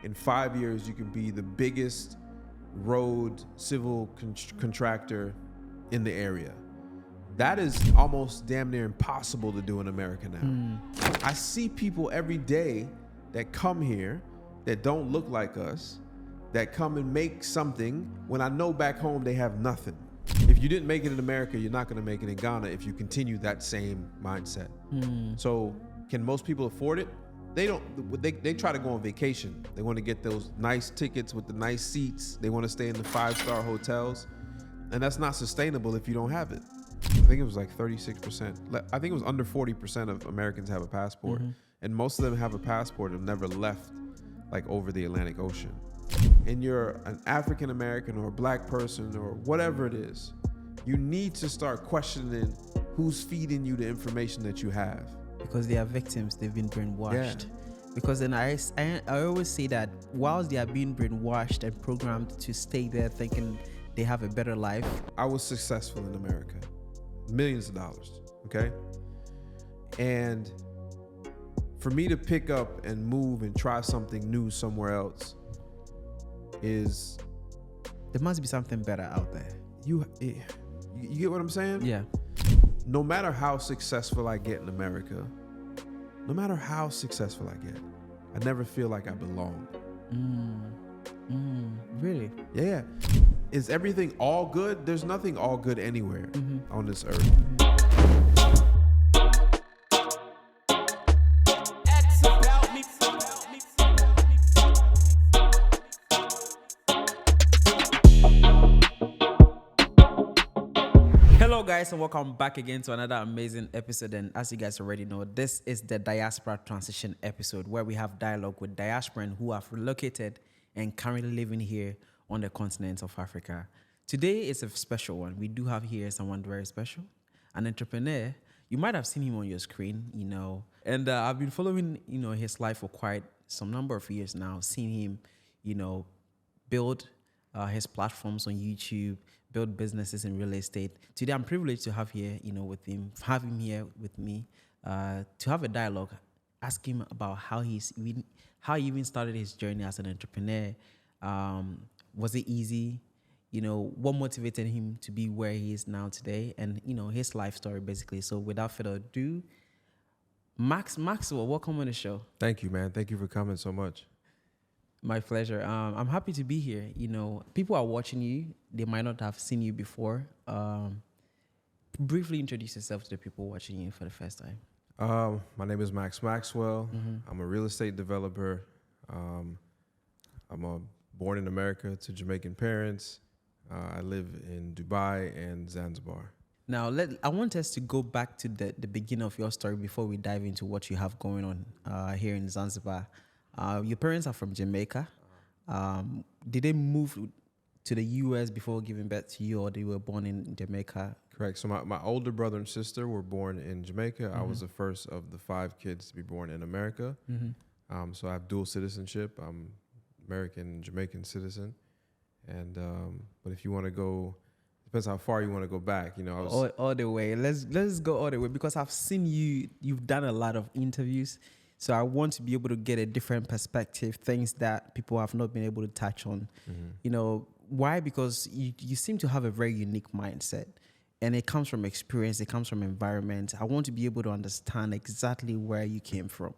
in 5 years you can be the biggest road civil contractor in the area. That is almost damn near impossible to do in America now. I see people every day that come here that don't look like us, that come and make something when I know back home they have nothing. If you didn't make it in America, you're not gonna make it in Ghana if you continue that same mindset. So can most people afford it? They don't. They try to go on vacation. They want to get those nice tickets with the nice seats. They want to stay in the 5-star hotels, and that's not sustainable if you don't have it. I think it was like 36%. I think it was under 40% of Americans have a passport, and most of them have a passport and never left like over the Atlantic Ocean. And you're an African American or a black person or whatever it is, you need to start questioning who's feeding you the information that you have. Because they are victims, they've been brainwashed. Because then I always say that whilst they are being brainwashed and programmed to stay there thinking they have a better life. I was successful in America, millions of dollars, okay? And for me to pick up and move and try something new somewhere else is... There must be something better out there. You get what I'm saying? Yeah. No matter how successful I get in America, no matter how successful I get, I never feel like I belong. Really? Yeah. Is everything all good? There's nothing all good anywhere on this earth. Hello guys, and welcome back again to another amazing episode. And as you guys already know, this is the Diaspora Transition episode where we have dialogue with diasporans who have relocated and currently living here on the continent of Africa. Today is a special one. We do have here someone very special, an entrepreneur. You might have seen him on your screen, and I've been following, his life for quite some number of years now, seeing him, build his platforms on YouTube, build businesses in real estate. Today, I'm privileged to have here, have him here with me, to have a dialogue, ask him about how he even started his journey as an entrepreneur. Was it easy? What motivated him to be where he is now today, and his life story basically. So, without further ado, Maxwell, welcome on the show. Thank you, man. Thank you for coming so much. My pleasure. I'm happy to be here. People are watching you. They might not have seen you before. Briefly introduce yourself to the people watching you for the first time. My name is Maxwell. I'm a real estate developer. I'm born in America to Jamaican parents. I live in Dubai and Zanzibar. Now, I want us to go back to the beginning of your story before we dive into what you have going on here in Zanzibar. Your parents are from Jamaica. Did they move to the U.S. before giving birth to you, or they were born in Jamaica? Correct. So my older brother and sister were born in Jamaica. I was the first of the 5 kids to be born in America. So I have dual citizenship. I'm American and Jamaican citizen. And but if you want to go, depends how far you want to go back. All the way. Let's go all the way, because I've seen you've done a lot of interviews. So I want to be able to get a different perspective, things that people have not been able to touch on. Why? Because you seem to have a very unique mindset, and it comes from experience. It comes from environment. I want to be able to understand exactly where you came from,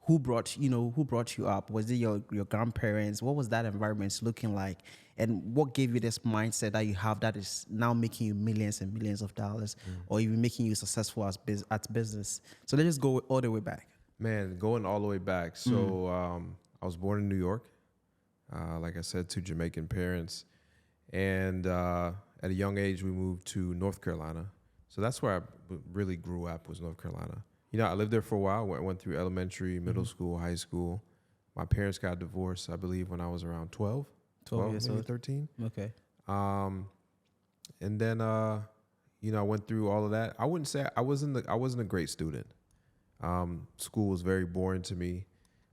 who brought you up. Was it your grandparents? What was that environment looking like? And what gave you this mindset that you have that is now making you millions and millions of dollars, or even making you successful at business? So let's just go all the way back. Man, going all the way back. So I was born in New York, like I said, to Jamaican parents. And at a young age, we moved to North Carolina. So that's where I really grew up, was North Carolina. I lived there for a while. Went through elementary, middle school, high school. My parents got divorced, I believe, when I was around 12 years maybe old. 13. Okay. And then, I went through all of that. I wouldn't say I wasn't a great student. School was very boring to me,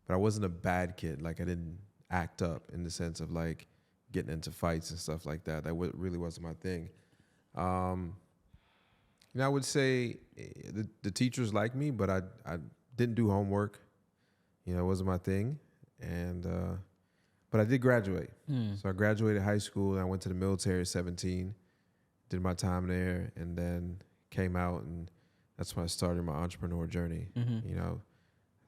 but I wasn't a bad kid. Like, I didn't act up in the sense of like getting into fights and stuff like that. That really wasn't my thing. I would say the teachers liked me, but I didn't do homework. It wasn't my thing. And But I did graduate. So I graduated high school. And I went to the military at 17, did my time there, and then came out, and that's when I started my entrepreneur journey. You know,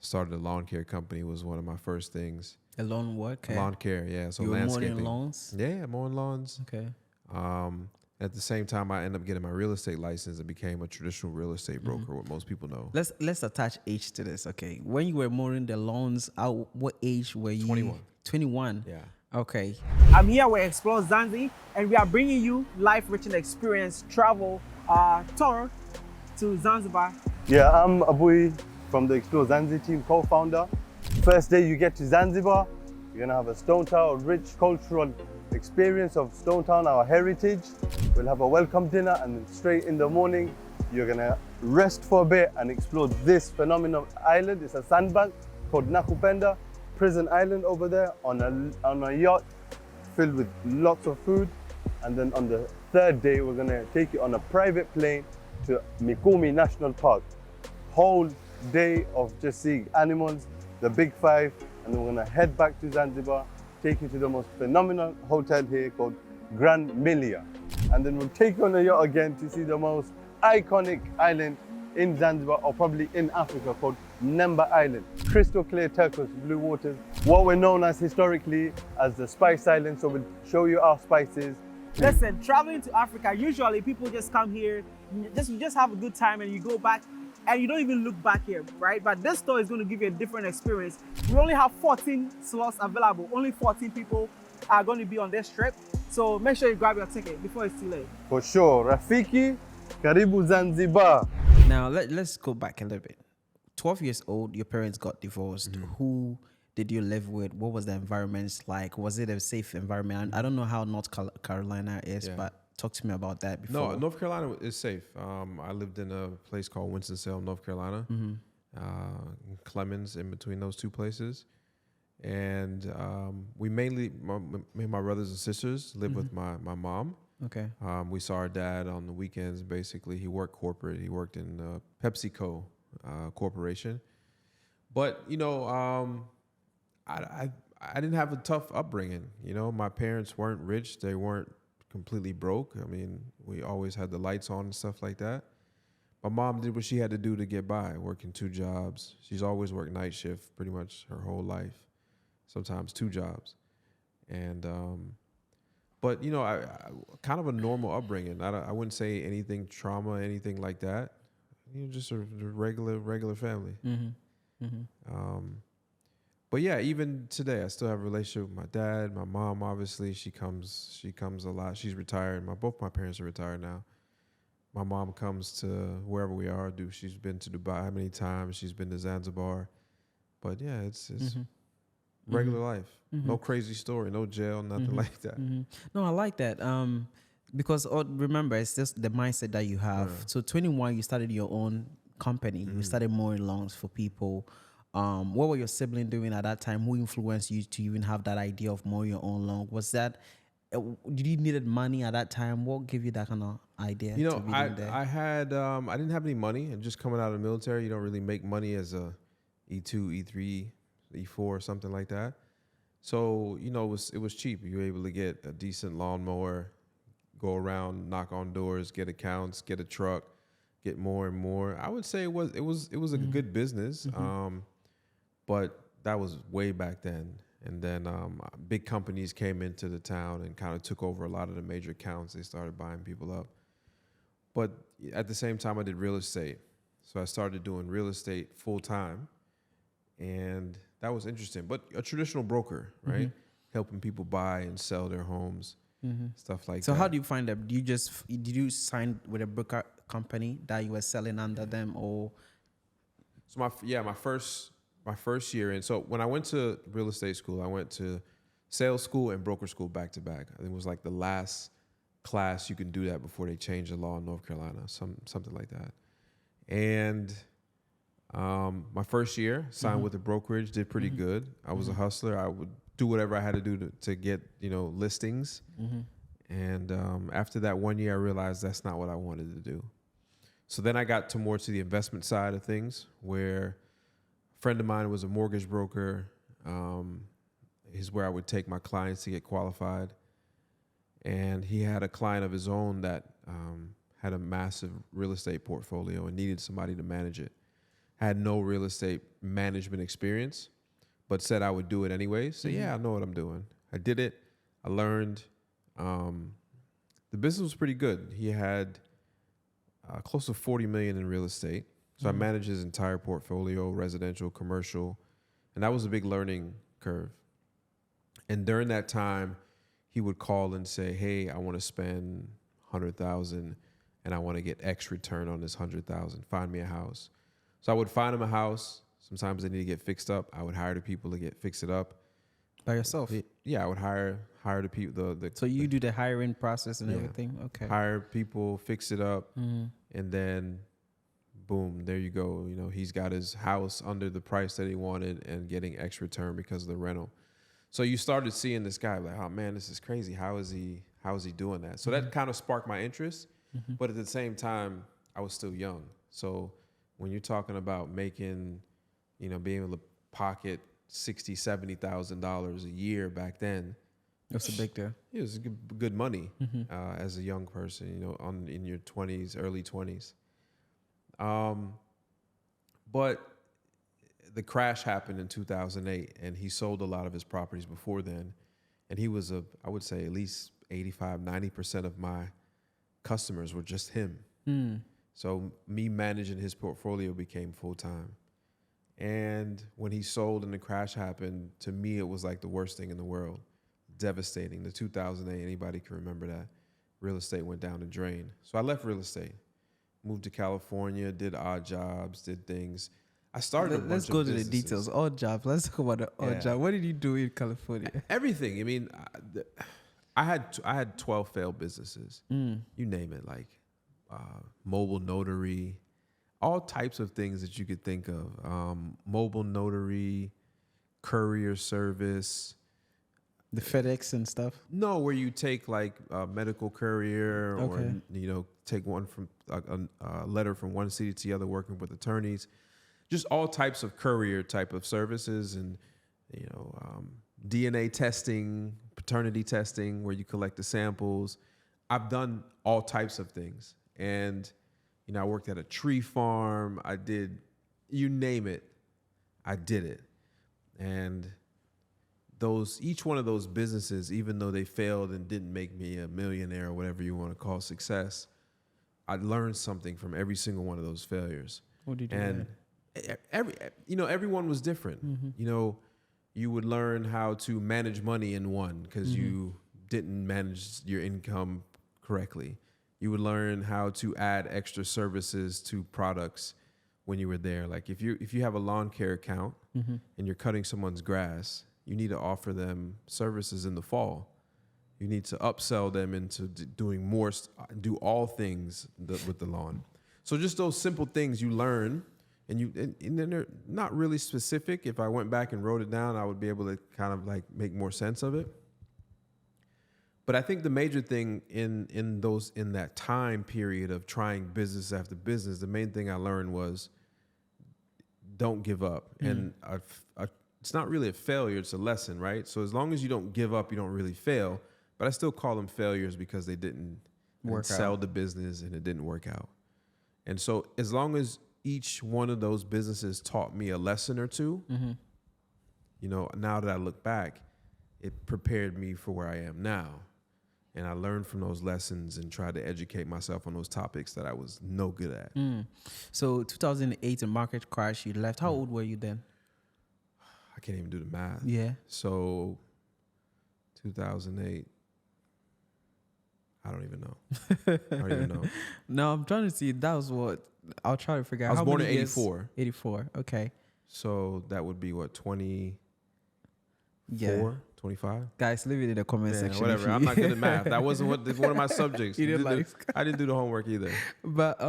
started a lawn care company was one of my first things. A lawn work? Lawn care, yeah. So you were landscaping. mowing lawns? Yeah, mowing lawns. Okay. At the same time, I ended up getting my real estate license and became a traditional real estate broker, what most people know. Let's attach age to this. Okay. When you were mowing the lawns, what age were you? 21. 21? Yeah. Okay. I'm here with Explore Zanzi, and we are bringing you life-rich experience travel tour to Zanzibar. Yeah, I'm Abui from the Explore Zanzi team, co-founder. First day you get to Zanzibar, you're gonna have a Stone Town rich cultural experience of Stone Town, our heritage. We'll have a welcome dinner, and then straight in the morning, you're gonna rest for a bit and explore this phenomenal island. It's a sandbank called Nakupenda, prison island over there on a yacht filled with lots of food. And then on the third day, we're gonna take you on a private plane to Mikumi National Park. Whole day of just seeing animals, the big five, and then we're gonna head back to Zanzibar, take you to the most phenomenal hotel here called Grand Milia. And then we'll take you on a yacht again to see the most iconic island in Zanzibar, or probably in Africa, called Nemba Island. Crystal clear turquoise blue waters, what we're known as historically as the Spice Island. So we'll show you our spices. Listen, traveling to Africa, usually people just come here, you just have a good time and you go back and you don't even look back here, right? But this tour is going to give you a different experience. We only have 14 slots available. Only 14 people are going to be on this trip. So make sure you grab your ticket before it's too late. For sure. Rafiki, Karibu Zanzibar. Now let's go back a little bit. 12 years old, your parents got divorced. Who did you live with? What was the environment like? Was it a safe environment? I don't know how North Carolina is, but talk to me about that before. No, North Carolina is safe. I lived in a place called Winston-Salem, North Carolina, Clemens, in between those two places. And we mainly, me and my brothers and sisters lived with my mom. Okay. We saw our dad on the weekends. Basically, he worked corporate. He worked in PepsiCo corporation. But you know, I didn't have a tough upbringing. You know, my parents weren't rich. They weren't completely broke. I mean, we always had the lights on and stuff like that. My mom did what she had to do to get by, working 2 jobs. She's always worked night shift pretty much her whole life, sometimes 2 jobs. And but you know, I kind of a normal upbringing. I wouldn't say anything trauma, anything like that. You know, just a regular family. But yeah, even today, I still have a relationship with my dad. My mom, obviously, she comes a lot. She's retired. Both my parents are retired now. My mom comes to wherever we are. She's been to Dubai many times. She's been to Zanzibar. But yeah, it's regular life. No crazy story, no jail, nothing like that. No, I like that. Because remember, it's just the mindset that you have. So 21, you started your own company. You started mowing lawns for people. What were your siblings doing at that time? Who influenced you to even have that idea of mowing your own lawn? Was that, did you needed money at that time? What gave you that kind of idea? You know, to be I doing that? I didn't have any money, and just coming out of the military, you don't really make money as a E2, E3, E4, something like that. So, you know, it was cheap. You were able to get a decent lawnmower, go around, knock on doors, get accounts, get a truck, get more and more. I would say it was a good business. But that was way back then. And then big companies came into the town and kind of took over a lot of the major accounts. They started buying people up. But at the same time, I did real estate. So I started doing real estate full time. And that was interesting. But a traditional broker, right? Helping people buy and sell their homes, stuff like that. So how do you find them? Did you sign with a broker company that you were selling under them, or? So my first year in, so when I went to real estate school, I went to sales school and broker school back to back. I think it was like the last class you can do that before they changed the law in North Carolina, something like that. And my first year, signed with a brokerage, did pretty good. I was a hustler. I would do whatever I had to do to get, you know, listings. And after that 1 year, I realized that's not what I wanted to do. So then I got more to the investment side of things, where a friend of mine was a mortgage broker, is where I would take my clients to get qualified. And he had a client of his own that had a massive real estate portfolio and needed somebody to manage it. Had no real estate management experience, but said I would do it anyways. So yeah, I know what I'm doing. I did it. I learned. The business was pretty good. He had close to 40 million in real estate. So I managed his entire portfolio, residential, commercial, and that was a big learning curve. And during that time, he would call and say, "Hey, I want to spend 100,000 and I want to get X return on this 100,000. Find me a house." So I would find him a house. Sometimes they need to get fixed up. I would hire the people to fix it up. By yourself? Yeah, I would hire the people. So you do the hiring process and everything? Okay. Hire people, fix it up, and then boom, there you go. You know, he's got his house under the price that he wanted and getting X return because of the rental. So you started seeing this guy like, oh man, this is crazy. How is he doing that? So that kind of sparked my interest. But at the same time, I was still young. So when you're talking about making, you know, being able to pocket $60,000, $70,000 a year back then, that's a big deal. It was good money as a young person, you know, in your 20s, early 20s. But the crash happened in 2008, and he sold a lot of his properties before then. And he was I would say at least 85, 90% of my customers were just him. So me managing his portfolio became full time. And when he sold and the crash happened, to me, it was like the worst thing in the world. Devastating. The 2008, anybody can remember that. Real estate went down the drain. So I left real estate, moved to California, did odd jobs, did things. I started Let's go to the details. Odd jobs. Let's talk about the odd job. What did you do in California? Everything. I mean, I had 12 failed businesses. You name it, like mobile notary, all types of things that you could think of. Mobile notary, courier service. The FedEx and stuff? No, where you take like a medical courier or, you know, take one from a letter from one city to the other, working with attorneys. Just all types of courier type of services, and, you know, DNA testing, paternity testing, where you collect the samples. I've done all types of things. And, you know, I worked at a tree farm. I did, you name it, I did it. And each one of those businesses, even though they failed and didn't make me a millionaire or whatever you want to call success, I learned something from every single one of those failures. What did you learn? Everyone was different. You know, you would learn how to manage money in one because you didn't manage your income correctly. You would learn how to add extra services to products when you were there. Like if you have a lawn care account and you're cutting someone's grass, you need to offer them services in the fall. You need to upsell them into doing more, do all things with the lawn. So just those simple things you learn, and then they're not really specific. If I went back and wrote it down, I would be able to kind of like make more sense of it. But I think the major thing in that time period of trying business after business, the main thing I learned was don't give up. And it's not really a failure, it's a lesson, right? So as long as you don't give up, you don't really fail. But I still call them failures because they didn't sell the business and it didn't work out. And so as long as each one of those businesses taught me a lesson or two, you know, now that I look back, it prepared me for where I am now. And I learned from those lessons and tried to educate myself on those topics that I was no good at. So 2008, the market crash, you left. How old were you then? I can't even do the math. Yeah. So 2008, I don't even know. I don't even know. No, I'm trying to see. That was what I'll try to figure out. I was born in 84. 84. Okay. So that would be what, 24, 25? Guys, leave it in the comment section. Whatever. I'm not good at math. That wasn't one of my subjects. I didn't do the homework either. But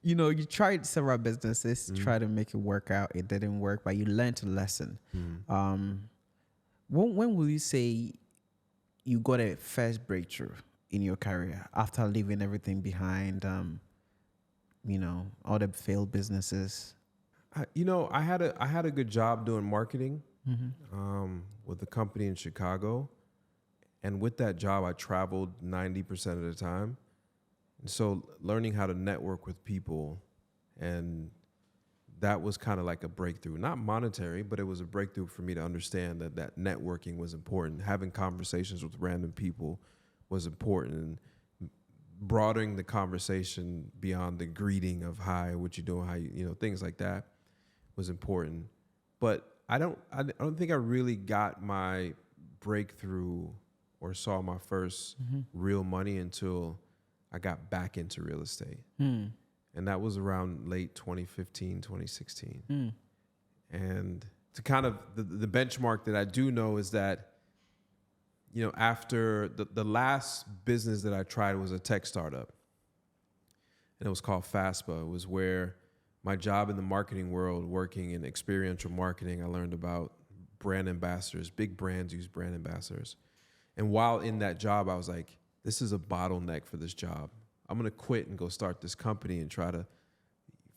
you know, you tried several businesses, try to make it work out. It didn't work, but you learned a lesson. When will you say you got a first breakthrough in your career after leaving everything behind? You know, all the failed businesses. I had a good job doing marketing, with a company in Chicago. And with that job, I traveled 90% of the time. And so learning how to network with people, and that was kind of like a breakthrough. Not monetary, but it was a breakthrough for me to understand that networking was important. Having conversations with random people was important. And broadening the conversation beyond the greeting of hi, what you doing, how you know, things like that was important. But I don't think I really got my breakthrough or saw my first real money until I got back into real estate. And that was around late 2015, 2016. And to kind of the benchmark that I do know is that, you know, after the last business that I tried was a tech startup. And it was called FASPA. It was where my job in the marketing world, working in experiential marketing, I learned about brand ambassadors. Big brands use brand ambassadors. And while in that job, I was like, this is a bottleneck for this job. I'm going to quit and go start this company and try to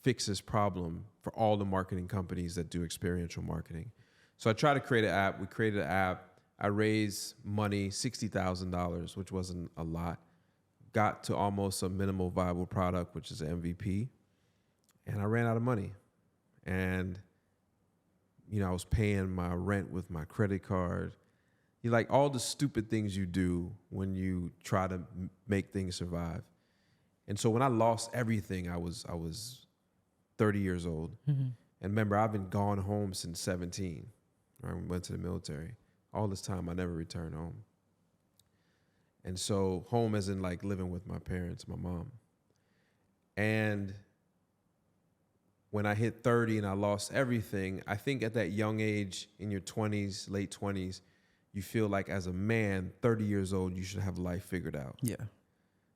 fix this problem for all the marketing companies that do experiential marketing. So I tried to create an app. We created an app. I raised money, $60,000, which wasn't a lot. Got to almost a minimal viable product, which is an MVP. And I ran out of money. And, you know, I was paying my rent with my credit card. You like all the stupid things you do when you try to make things survive. And so when I lost everything, I was 30 years old. And remember, I've been gone home since 17. I went to the military. All this time, I never returned home. And so home as in like living with my parents, my mom. And when I hit 30 and I lost everything, I think at that young age, in your 20s, late 20s, you feel like as a man, 30 years old, you should have life figured out. Yeah.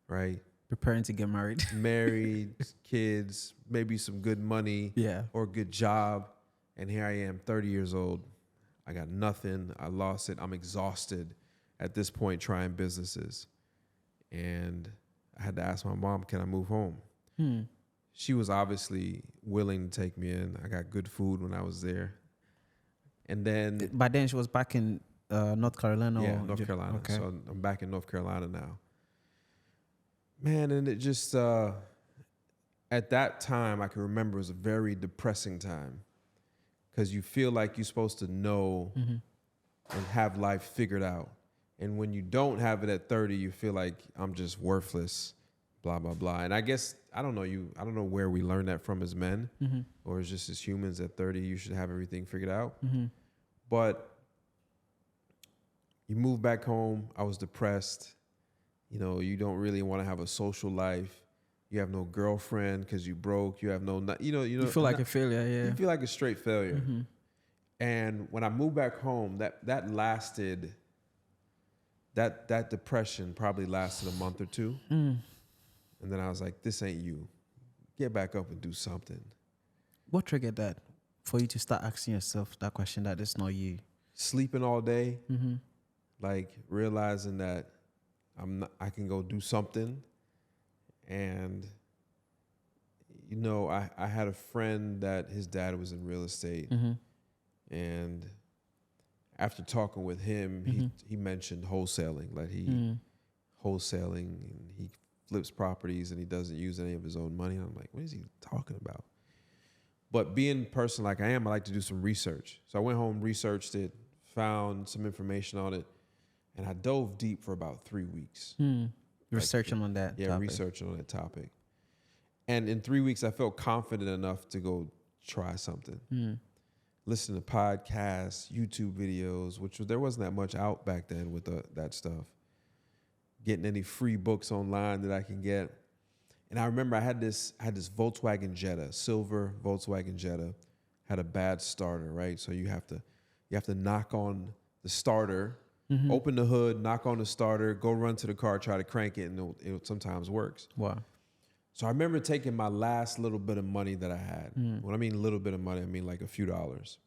Right? Preparing to get married. Married, kids, maybe some good money. Yeah. Or a good job. And here I am, 30 years old. I got nothing. I lost it. I'm exhausted at this point trying businesses. And I had to ask my mom, can I move home? She was obviously willing to take me in. I got good food when I was there. And then... By then she was back in North Carolina? Yeah, North Carolina. Okay. So I'm back in North Carolina now. Man, and it just... at that time, I can remember it was a very depressing time. Because you feel like you're supposed to know and have life figured out. And when you don't have it at 30, you feel like I'm just worthless, blah, blah, blah. And I guess, I don't know where we learn that from as men, or it's just as humans at 30, you should have everything figured out. But you move back home, I was depressed. You know, you don't really want to have a social life. You have no girlfriend because you broke. You have no, you feel like a failure, yeah. You feel like a straight failure. And when I moved back home, that lasted, that depression probably lasted a month or two. And then I was like, this ain't you. Get back up and do something. What triggered that for you to start asking yourself that question, that it's not you? Sleeping all day, like realizing that I can go do something. And, you know, I had a friend that his dad was in real estate. And after talking with him, he mentioned wholesaling. Like he wholesaling, and he flips properties and he doesn't use any of his own money. And I'm like, what is he talking about? But being a person like I am, I like to do some research. So I went home, researched it, found some information on it, and I dove deep for about 3 weeks. Researching on that topic. Researching on that topic. And in 3 weeks, I felt confident enough to go try something. Listen to podcasts, YouTube videos, there wasn't that much out back then with that stuff. Getting any free books online that I can get. And I remember I had this Volkswagen Jetta, silver Volkswagen Jetta, had a bad starter, right? So you have to knock on the starter, open the hood, knock on the starter, go run to the car, try to crank it, and it sometimes works. Wow. So I remember taking my last little bit of money that I had. When I mean a little bit of money, I mean like a few dollars.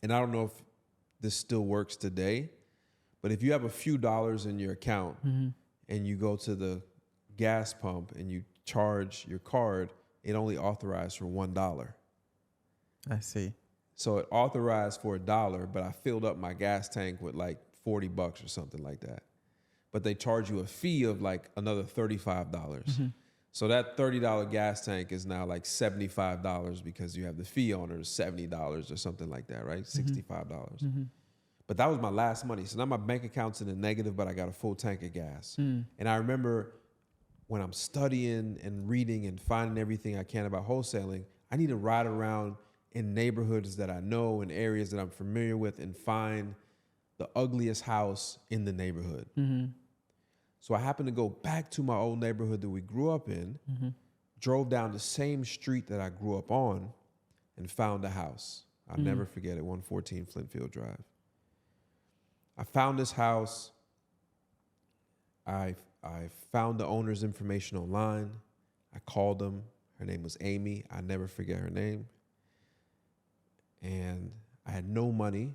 And I don't know if this still works today, but if you have a few dollars in your account and you go to the gas pump and you charge your card, it only authorized for $1. I see. So it authorized for $1, but I filled up my gas tank with like $40 or something like that. But they charge you a fee of like another $35. So that $30 gas tank is now like $75 because you have the fee on it, or $70 or something like that, right? $65. But that was my last money. So now my bank account's in the negative, but I got a full tank of gas. And I remember when I'm studying and reading and finding everything I can about wholesaling, I need to ride around in neighborhoods that I know, in areas that I'm familiar with, and find the ugliest house in the neighborhood. So I happened to go back to my old neighborhood that we grew up in, drove down the same street that I grew up on, and found a house. I'll never forget it, 114 Flintfield Drive. I found this house. I found the owner's information online. I called them. Her name was Amy. I never forget her name. And I had no money,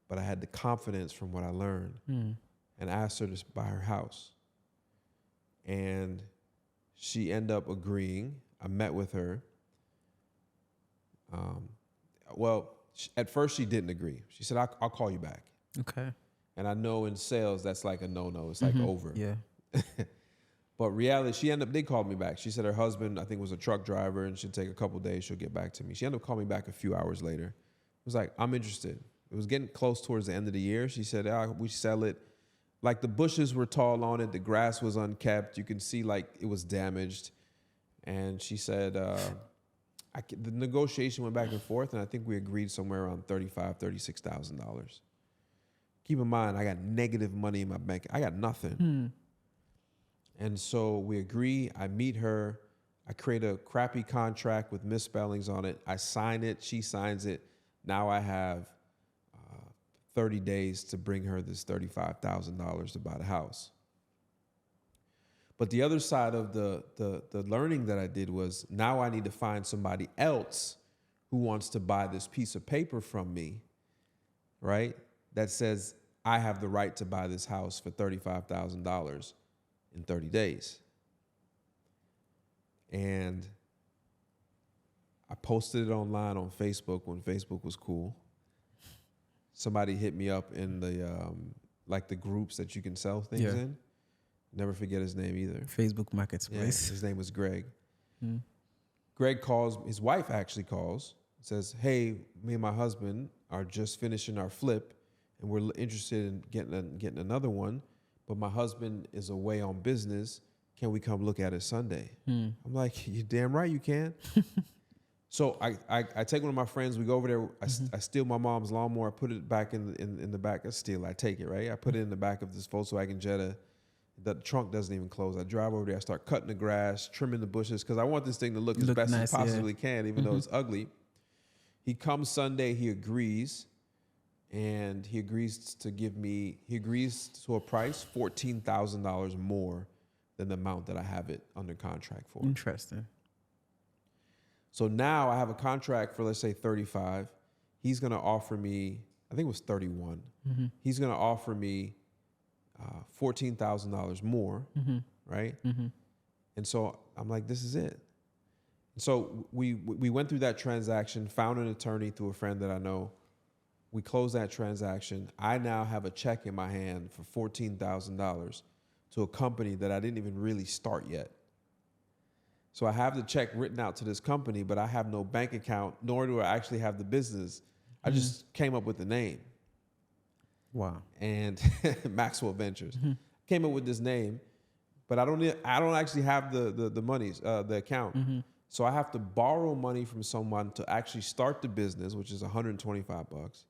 but I had the confidence from what I learned, and asked her to buy her house. And she ended up agreeing. I met with her. At first she didn't agree. She said, I'll call you back. Okay. And I know in sales, that's like a no-no. It's like over. Yeah. But reality, she did call me back. She said her husband, I think, was a truck driver and should take a couple days. She'll get back to me. She ended up calling me back a few hours later. It was like, I'm interested. It was getting close towards the end of the year. She said, we sell it. Like the bushes were tall on it. The grass was unkept. You can see like it was damaged. And she said, the negotiation went back and forth, and I think we agreed somewhere around $35,000, $36,000. Keep in mind, I got negative money in my bank. I got nothing. And so we agree. I meet her. I create a crappy contract with misspellings on it. I sign it. She signs it. Now I have 30 days to bring her this $35,000 to buy the house. But the other side of the learning that I did was, now I need to find somebody else who wants to buy this piece of paper from me, right? That says I have the right to buy this house for $35,000 in 30 days. And I posted it online on Facebook when Facebook was cool. Somebody hit me up in the like the groups that you can sell things in. Never forget his name either. Facebook Marketplace. Yeah, his name was Greg. Greg calls, his wife actually calls, says, hey, me and my husband are just finishing our flip and we're interested in getting another one, but my husband is away on business. Can we come look at it Sunday? I'm like, you damn right you can. So I take one of my friends, we go over there, I steal my mom's lawnmower, I put it back in the back. I take it, right? I put it in the back of this Volkswagen Jetta. The trunk doesn't even close. I drive over there, I start cutting the grass, trimming the bushes, because I want this thing to look as best as possibly can, even though it's ugly. He comes Sunday, he agrees, and he agrees to a price $14,000 more than the amount that I have it under contract for. Interesting. So now I have a contract for, let's say, 35. He's going to offer me, I think it was 31. He's going to offer me $14,000 more, right? And so I'm like, this is it. So we went through that transaction, found an attorney through a friend that I know. We closed that transaction. I now have a check in my hand for $14,000 to a company that I didn't even really start yet. So I have the check written out to this company, but I have no bank account, nor do I actually have the business. I just came up with the name. Wow. And Maxwell Ventures. Came up with this name, but I don't actually have the monies, the account. So I have to borrow money from someone to actually start the business, which is $125.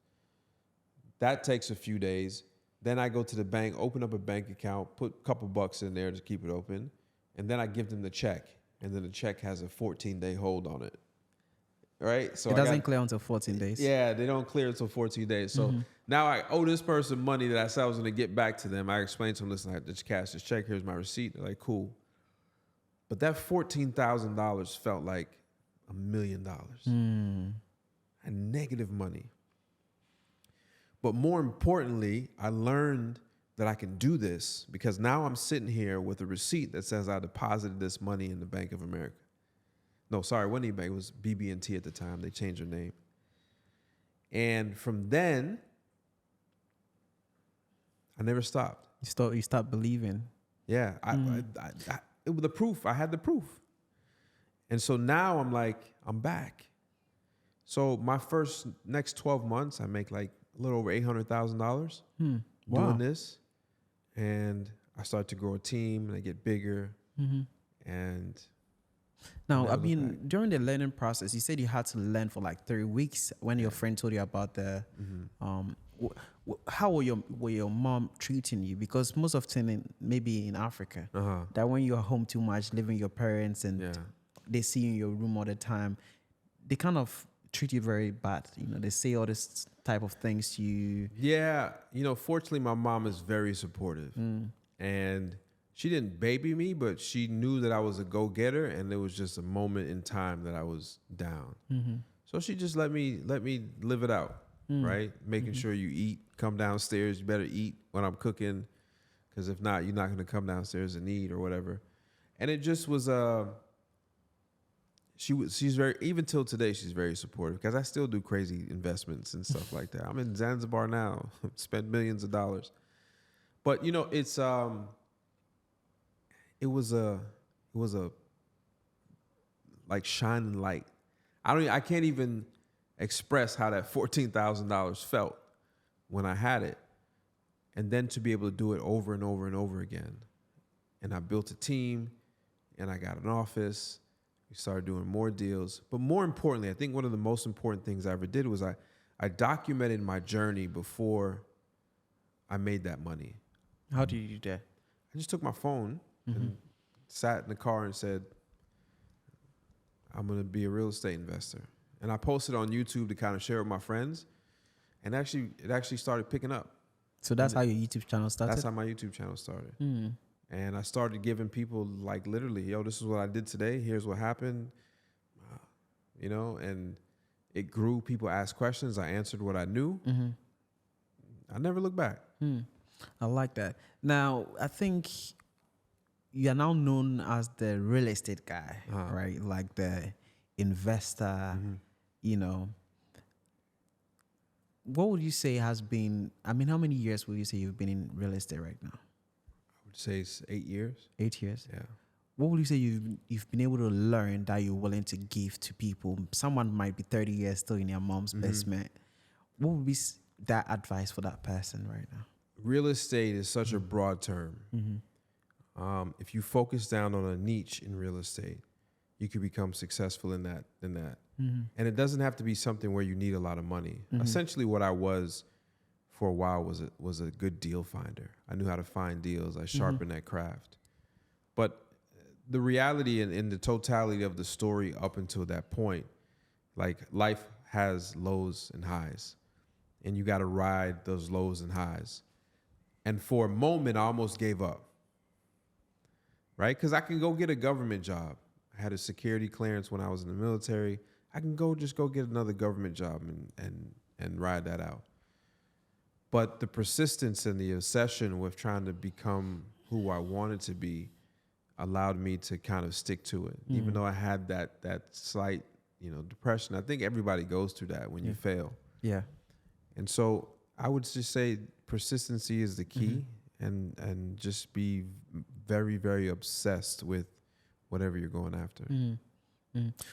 That takes a few days. Then I go to the bank, open up a bank account, put a couple bucks in there to keep it open, and then I give them the check. And then the check has a 14-day hold on it, right? So it doesn't clear until 14 days. Yeah, they don't clear until 14 days. So now I owe this person money that I said I was going to get back to them. I explained to them, listen, I have to cash this check. Here's my receipt. They're like, cool. But that $14,000 felt like $1 million. And negative money. But more importantly, I learned that I can do this because now I'm sitting here with a receipt that says I deposited this money in the Bank of America. No, sorry, it wasn't bank. It was BB&T at the time. They changed their name. And from then, I never stopped. You start believing. Yeah, it was the proof. I had the proof. And so now I'm like, I'm back. So my next 12 months, I make like a little over $800,000 doing this. And I start to grow a team and I get bigger. And now, I mean, during the learning process, you said you had to learn for like 3 weeks when your friend told you about the, how were your mom treating you? Because most of the time, maybe in Africa, that when you're home too much, living with your parents and they see you in your room all the time, they kind of treat you very bad. You know, they say all this type of things to you. Yeah. You know, fortunately, my mom is very supportive. And she didn't baby me, but she knew that I was a go-getter, and there was just a moment in time that I was down. So she just let me live it out, right? Making sure you eat, come downstairs, you better eat when I'm cooking, because if not, you're not going to come downstairs and eat or whatever. And it just was she's very, even till today, she's very supportive, because I still do crazy investments and stuff like that. I'm in Zanzibar now, spent millions of dollars. But you know, it was a like shining light. I can't even express how that $14,000 felt when I had it. And then to be able to do it over and over and over again. And I built a team, and I got an office. We started doing more deals. But more importantly, I think one of the most important things I ever did was I documented my journey before I made that money. How do you do that? I just took my phone and sat in the car and said, I'm going to be a real estate investor. And I posted on YouTube to kind of share with my friends. And it actually started picking up. So that's how your YouTube channel started? That's how my YouTube channel started. And I started giving people, like, literally, yo, this is what I did today. Here's what happened. You know, and it grew. People asked questions. I answered what I knew. I never looked back. I like that. Now, I think you are now known as the real estate guy, right? Like the investor, you know. What would you say has been, I mean, how many years would you say you've been in real estate right now? I would say it's 8 years. 8 years? Yeah. What would you say you've been able to learn that you're willing to give to people? Someone might be 30 years still in their mom's basement. What would be that advice for that person right now? Real estate is such a broad term. If you focus down on a niche in real estate, you could become successful in that. And it doesn't have to be something where you need a lot of money. Essentially, what I was for a while was a good deal finder. I knew how to find deals. I sharpened that craft. But the reality in the totality of the story up until that point, like, life has lows and highs, and you got to ride those lows and highs. And for a moment, I almost gave up, right? Because I can go get a government job. I had a security clearance when I was in the military. I can go get another government job and ride that out. But the persistence and the obsession with trying to become who I wanted to be allowed me to kind of stick to it, even though I had that slight, depression. I think everybody goes through that when you fail. Yeah. And so I would just say persistency is the key, and just be very, very obsessed with whatever you're going after.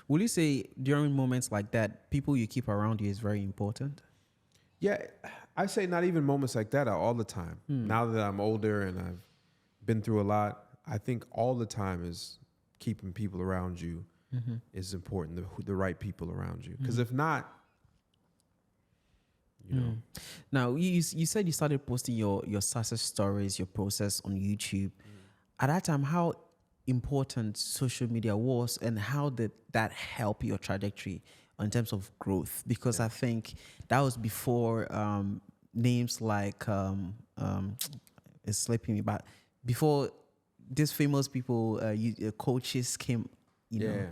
Will you say during moments like that, people you keep around you is very important? Yeah, I say not even moments like that, all the time. Now that I'm older and I've been through a lot, I think all the time is keeping people around you is important, the right people around you. Because if not, Now, you said you started posting your success stories, your process on YouTube. At that time, how important social media was, and how did that help your trajectory in terms of growth? Because I think that was before names like it's slipping me, but before these famous people, coaches came. You know,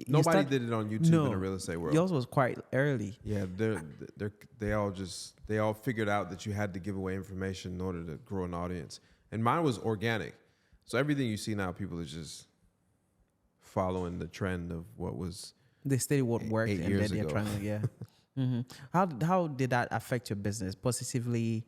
nobody did it on YouTube in the real estate world. Yours was quite early. Yeah, they all figured out that you had to give away information in order to grow an audience, and mine was organic. So everything you see now, people are just following the trend of what was. They study what worked, and then they're trying to How did that affect your business positively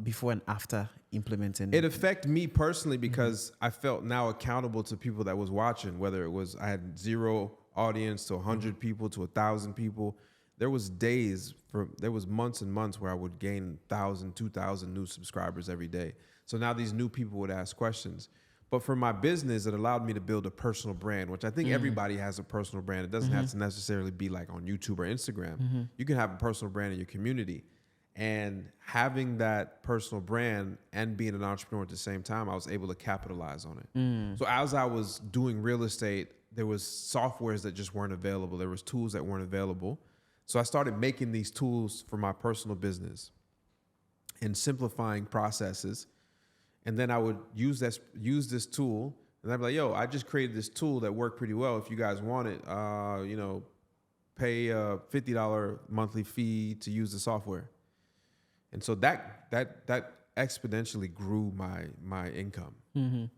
before and after implementing? It affected me personally because I felt now accountable to people that was watching, whether it was I had 0 audience to 100 people to 1,000 people. There was months and months where I would gain 1,000, 2,000 new subscribers every day. So now these new people would ask questions. But for my business, it allowed me to build a personal brand, which I think everybody has a personal brand. It doesn't have to necessarily be like on YouTube or Instagram. You can have a personal brand in your community. And having that personal brand and being an entrepreneur at the same time, I was able to capitalize on it. So as I was doing real estate, there was softwares that just weren't available. There was tools that weren't available. So I started making these tools for my personal business and simplifying processes. And then I would use this tool, and I'd be like, yo, I just created this tool that worked pretty well. If you guys want it, pay a $50 monthly fee to use the software. And so that exponentially grew my income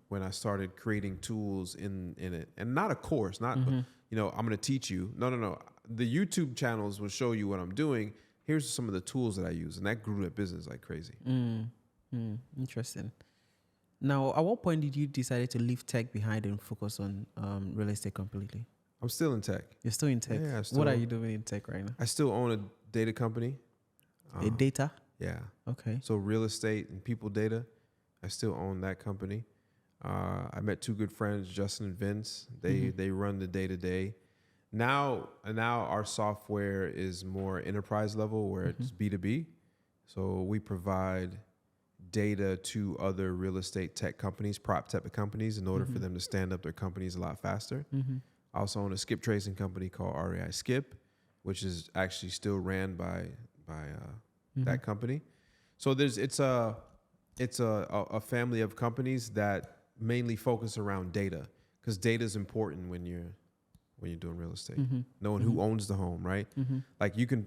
when I started creating tools in it. And not a course, I'm going to teach you. No. The YouTube channels will show you what I'm doing. Here's some of the tools that I use. And that grew that business like crazy. Interesting. Now, at what point did you decide to leave tech behind and focus on real estate completely? I'm still in tech. You're still in tech? Yeah, what are you doing in tech right now? I still own a data company. A data? Yeah. Okay. So real estate and people data, I still own that company. I met 2 good friends, Justin and Vince. They run the day-to-day. Now our software is more enterprise level where it's B2B. So we provide data to other real estate tech companies, prop tech companies, in order for them to stand up their companies a lot faster. I also own a skip tracing company called REI Skip, which is actually still ran by that company. So it's a family of companies that mainly focus around data, because data is important when you're doing real estate. Knowing who owns the home, right? Like you can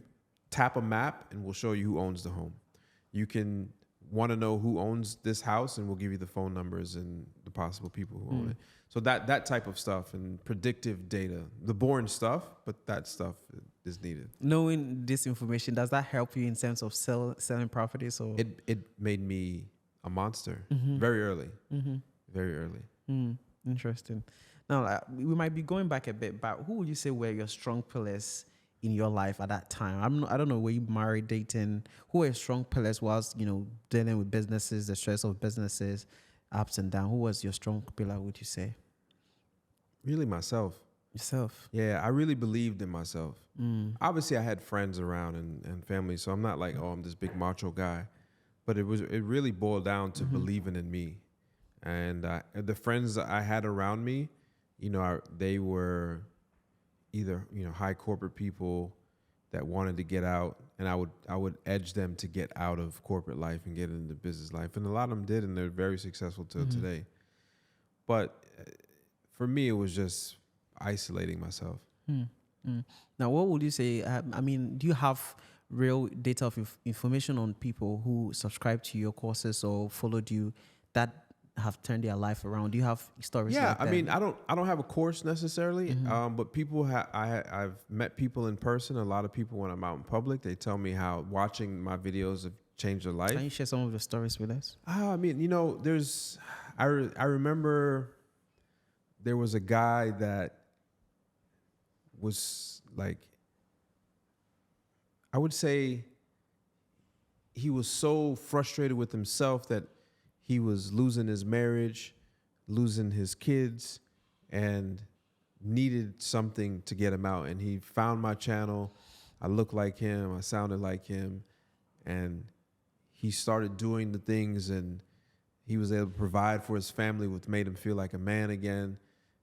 tap a map and we'll show you who owns the home. You can want to know who owns this house and we'll give you the phone numbers and the possible people who own it. So that type of stuff and predictive data, the boring stuff, but that stuff is needed. Knowing this information, does that help you in terms of selling properties? Or it made me a monster very early. Very early. Interesting. Now, we might be going back a bit, but who would you say were your strong pillars in your life at that time? I don't know, were you married, dating? Who were strong pillars whilst, dealing with businesses, the stress of businesses, ups and downs? Who was your strong pillar, would you say? Really myself. Yourself? Yeah, I really believed in myself. Obviously, I had friends around and family, so I'm not like, I'm this big macho guy. But it really boiled down to believing in me. And the friends that I had around me, they were either high corporate people that wanted to get out, and I would edge them to get out of corporate life and get into business life, and a lot of them did, and they're very successful till today. But for me, it was just isolating myself. Now, what would you say? Do you have real data of information on people who subscribe to your courses or followed you that have turned their life around? Do you have stories like that? I don't have a course necessarily, but people I've met people in person. A lot of people when I'm out in public, they tell me how watching my videos have changed their life. Can you share some of the stories with us? I remember there was a guy that was like, I would say he was so frustrated with himself that he was losing his marriage, losing his kids, and needed something to get him out. And he found my channel. I looked like him. I sounded like him. And he started doing the things, and he was able to provide for his family, which made him feel like a man again.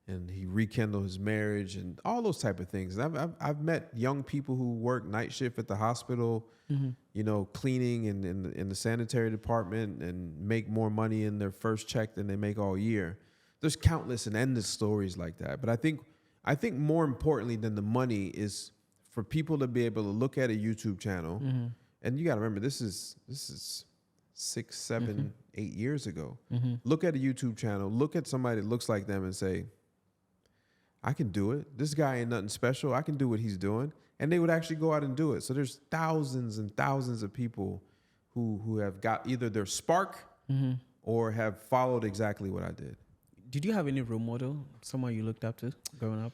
And he rekindled his marriage and all those type of things. And I've met young people who work night shift at the hospital, cleaning in the sanitary department, and make more money in their first check than they make all year. There's countless and endless stories like that. But I think more importantly than the money is for people to be able to look at a YouTube channel, and you got to remember this is 6, 7, 8 years ago. Look at a YouTube channel, look at somebody that looks like them, and say, I can do it. This guy ain't nothing special. I can do what he's doing. and they would actually go out and do it. So there's thousands and thousands of people who have got either their spark or have followed exactly what I did. Did you have any role model, someone you looked up to growing up?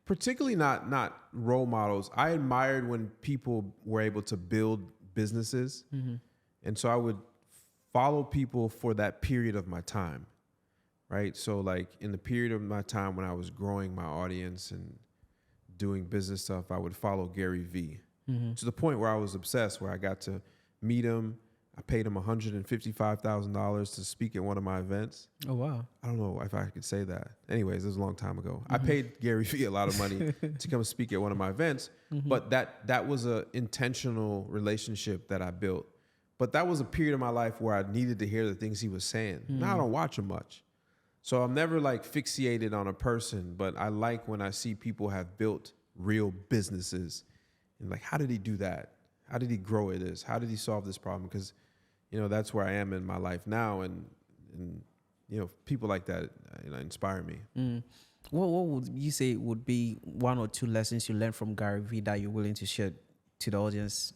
Particularly not role models. I admired when people were able to build businesses. And so I would follow people for that period of my time, right? So like in the period of my time when I was growing my audience and doing business stuff, I would follow Gary Vee to the point where I was obsessed, where I got to meet him. I paid him $155,000 to speak at one of my events. Oh, wow. I don't know if I could say that. Anyways, it was a long time ago. I paid Gary Vee a lot of money to come speak at one of my events, but that was an intentional relationship that I built. But that was a period of my life where I needed to hear the things he was saying. Now I don't watch him much. So I'm never like fixated on a person, but I like when I see people have built real businesses and like, how did he do that? How did he grow it? How did he solve this problem? Because that's where I am in my life now, and people like that inspire me. What would you say would be 1 or 2 lessons you learned from Gary Vee that you're willing to share to the audience?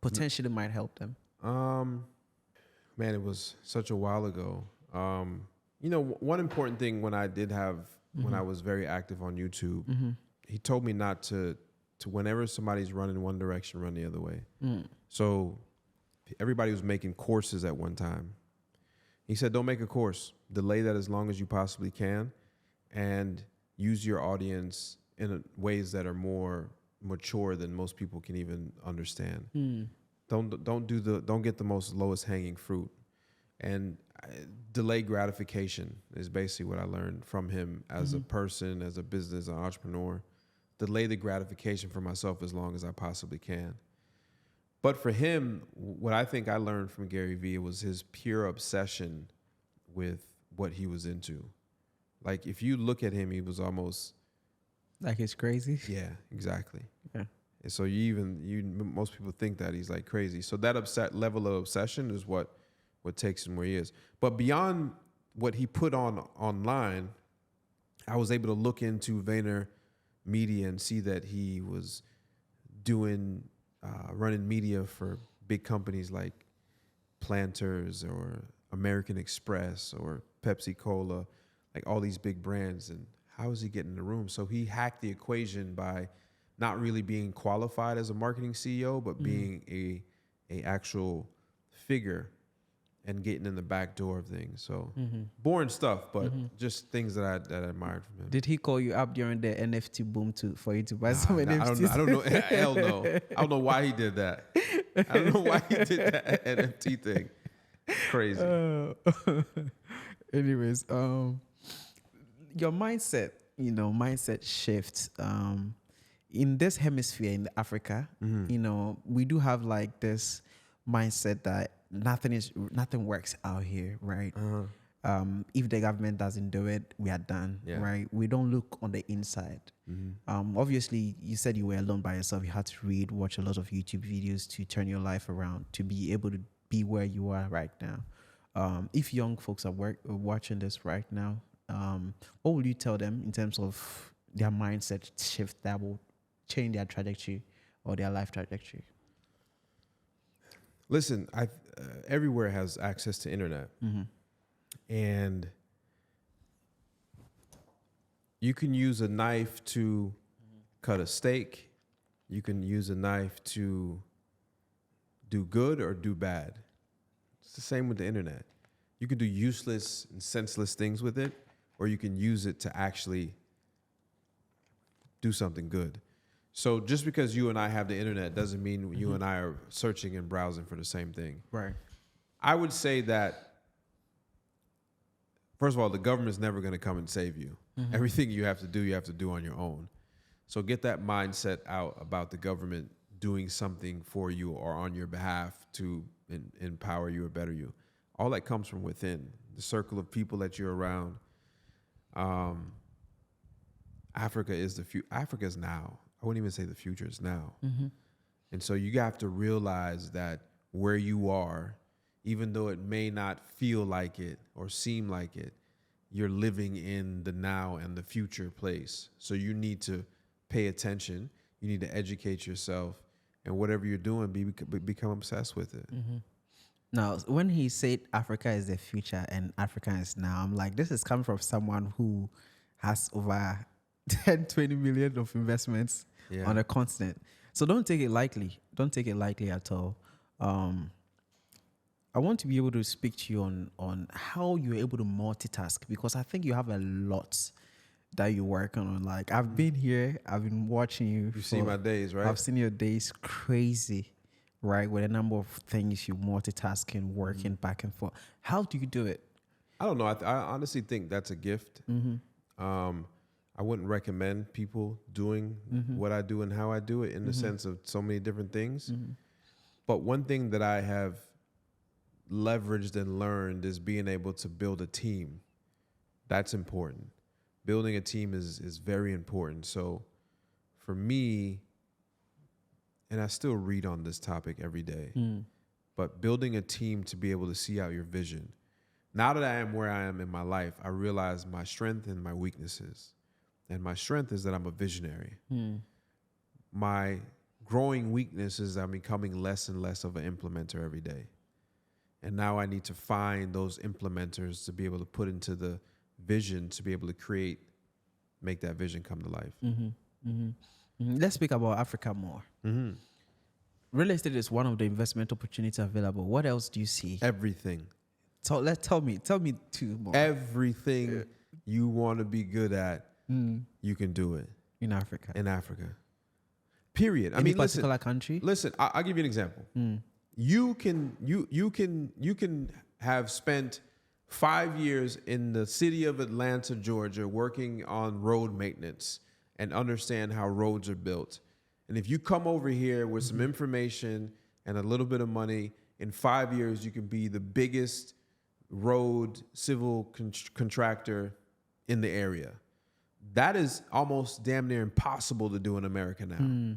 Potentially might help them. Man, it was such a while ago. One important thing when I did have when I was very active on YouTube, he told me not to whenever somebody's running one direction, run the other way. So everybody was making courses at one time. He said, don't make a course. Delay that as long as you possibly can and use your audience in ways that are more mature than most people can even understand. Don't get the most lowest hanging fruit. And delay gratification is basically what I learned from him as a person, as a business, an entrepreneur. Delay the gratification for myself as long as I possibly can. But for him, what I think I learned from Gary Vee was his pure obsession with what he was into. Like if you look at him, he was almost like he's crazy. Yeah, exactly. Yeah. And so most people think that he's like crazy. So that level of obsession is what takes him where he is. But beyond what he put online, I was able to look into VaynerMedia and see that he was running media for big companies like Planters or American Express or Pepsi Cola, like all these big brands. And how is he getting in the room? So he hacked the equation by not really being qualified as a marketing CEO, but being a actual figure and getting in the back door of things. So boring stuff, but just things that I admired from him. Did he call you up during the NFT boom for you to buy some NFTs? I don't know. Hell no. I don't know why he did that. I don't know why he did that NFT thing. Crazy. Anyways, your mindset shifts. In this hemisphere in Africa, we do have like this mindset that nothing works out here, right? If the government doesn't do it, we are done, right? We don't look on the inside. Obviously, you said you were alone by yourself. You had to watch a lot of YouTube videos to turn your life around, to be able to be where you are right now. If young folks are watching this right now, what will you tell them in terms of their mindset shift that will change their trajectory or their life trajectory? Listen, everywhere has access to internet, and you can use a knife to cut a steak. You can use a knife to do good or do bad. It's the same with the internet. You can do useless and senseless things with it, or you can use it to actually do something good. So just because you and I have the internet doesn't mean you and I are searching and browsing for the same thing. Right. I would say that, first of all, the government's never going to come and save you. Everything you have to do on your own. So get that mindset out about the government doing something for you or on your behalf to empower you or better you. All that comes from within, the circle of people that you're around. Africa is Africa is now. I wouldn't even say the future is now. And so you have to realize that where you are, even though it may not feel like it or seem like it, you're living in the now and the future place. So you need to pay attention. You need to educate yourself, and whatever you're doing, become obsessed with it. Now, when he said Africa is the future and Africa is now, I'm like, this is coming from someone who has over 10, 20 million of investments on the continent. So don't take it lightly. Don't take it lightly at all. I want to be able to speak to you on how you're able to multitask, because I think you have a lot that you're working on. Like, I've been here, I've been watching you. You've seen my days, right? I've seen your days, crazy, right? With a number of things you multitasking, working back and forth. How do you do it? I don't know. I honestly think that's a gift. I wouldn't recommend people doing what I do and how I do it in the sense of so many different things. But one thing that I have leveraged and learned is being able to build a team. That's important. Building a team is very important. So for me, and I still read on this topic every day, but building a team to be able to see out your vision. Now that I am where I am in my life, I realize my strength and my weaknesses. And my strength is that I'm a visionary. My growing weakness is I'm becoming less and less of an implementer every day. And now I need to find those implementers to be able to put into the vision to be able to make that vision come to life. Let's speak about Africa more. Real estate is one of the investment opportunities available. What else do you see? Everything. So tell me two more. Everything you want to be good at, you can do it in Africa. Period. Any particular country? Listen, I'll give you an example. You can have spent 5 years in the city of Atlanta, Georgia, working on road maintenance and understand how roads are built. And if you come over here with some information and a little bit of money, in 5 years, you can be the biggest road civil contractor in the area. That is almost damn near impossible to do in America now.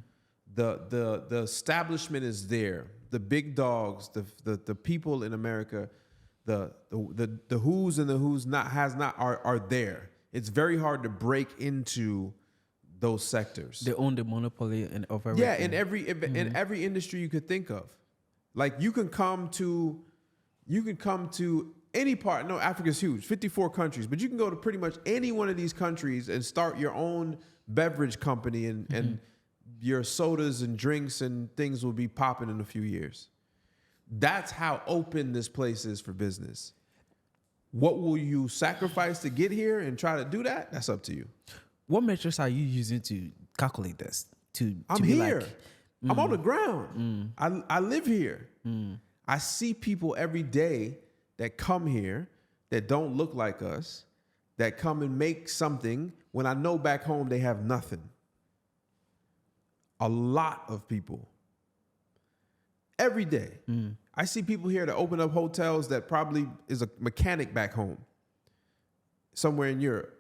The establishment is there. The big dogs, the people in America, the who's and the who's not are there. It's very hard to break into those sectors. They own the monopoly of everything. Yeah, in every industry you could think of. Like you can come to any part. No, Africa's huge, 54 countries, but you can go to pretty much any one of these countries and start your own beverage company and your sodas and drinks and things will be popping in a few years. That's how open this place is for business. What will you sacrifice to get here and try to do that? That's up to you. What metrics are you using to calculate this? I'm here. I'm on the ground. I live here. I see people every day that come here that don't look like us, that come and make something when I know back home they have nothing. A lot of people. Every day. I see people here that open up hotels that probably is a mechanic back home, somewhere in Europe.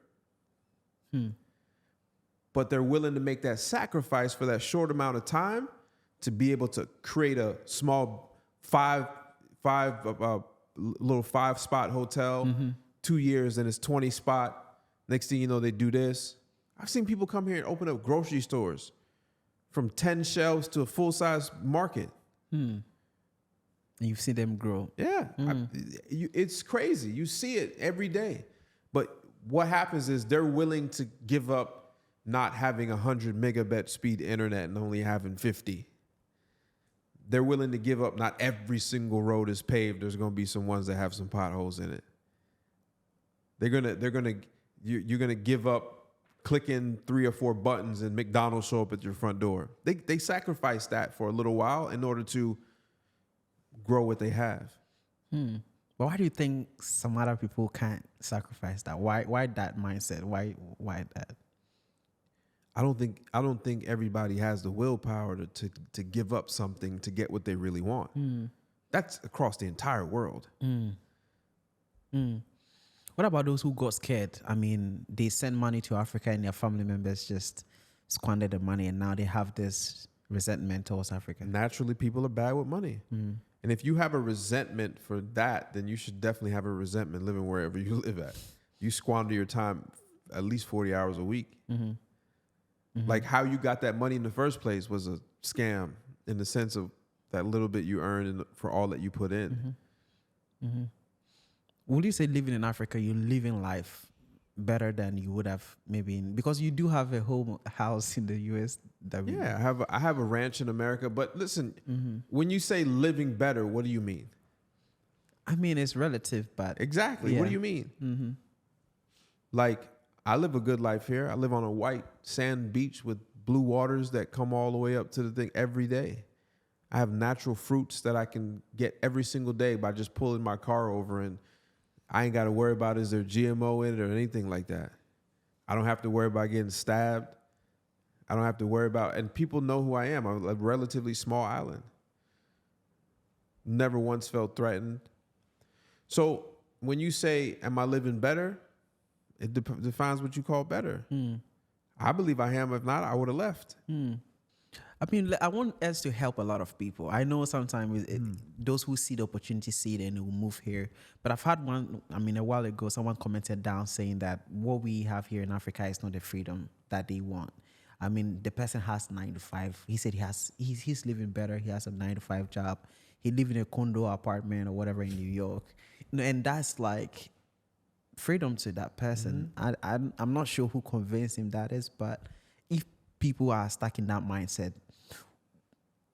But they're willing to make that sacrifice for that short amount of time to be able to create a small little 5-spot hotel, 2 years and it's 20 spot. Next thing you know, they do this. I've seen people come here and open up grocery stores from 10 shelves to a full-size market. And you've seen them grow. Yeah. It's crazy. You see it every day. But what happens is they're willing to give up not having 100 megabit speed internet and only having 50. They're willing to give up not every single road is paved. There's going to be some ones that have some potholes in it. You're going to give up clicking 3 or 4 buttons and McDonald's show up at your front door. They sacrifice that for a little while in order to grow what they have. But why do you think some other people can't sacrifice that? Why that mindset? Why that? I don't think everybody has the willpower to give up something to get what they really want. That's across the entire world. What about those who got scared? I mean, they sent money to Africa and their family members just squandered the money, and now they have this resentment towards Africa. Naturally, people are bad with money. And if you have a resentment for that, then you should definitely have a resentment living wherever you live at. You squander your time at least 40 hours a week. Like how you got that money in the first place was a scam in the sense of that little bit you earn for all that you put in. Would you say living in Africa, you're living life better than you would have maybe because you do have a home house in the US? Yeah, I have a ranch in America. But listen, when you say living better, what do you mean? I mean, it's relative, but Exactly. What do you mean? Like, I live a good life here. I live on a white sand beach with blue waters that come all the way up to the thing every day. I have natural fruits that I can get every single day by just pulling my car over, and I ain't got to worry about is there GMO in it or anything like that. I don't have to worry about getting stabbed. I don't have to worry about, and people know who I am. I'm a relatively small island. Never once felt threatened. So when you say, am I living better? It defines what you call better. I believe I am. If not, I would have left. I mean, I want us to help a lot of people. I know sometimes those who see the opportunity see it and will move here. But I've had one, I mean, a while ago, someone commented down saying that what we have here in Africa is not the freedom that they want. I mean, the person has 9 to 5. He said he's living better. He has a 9 to 5 job. He lives in a condo apartment or whatever in New York. And that's like freedom to that person. I'm not sure who convinced him that is, but if people are stuck in that mindset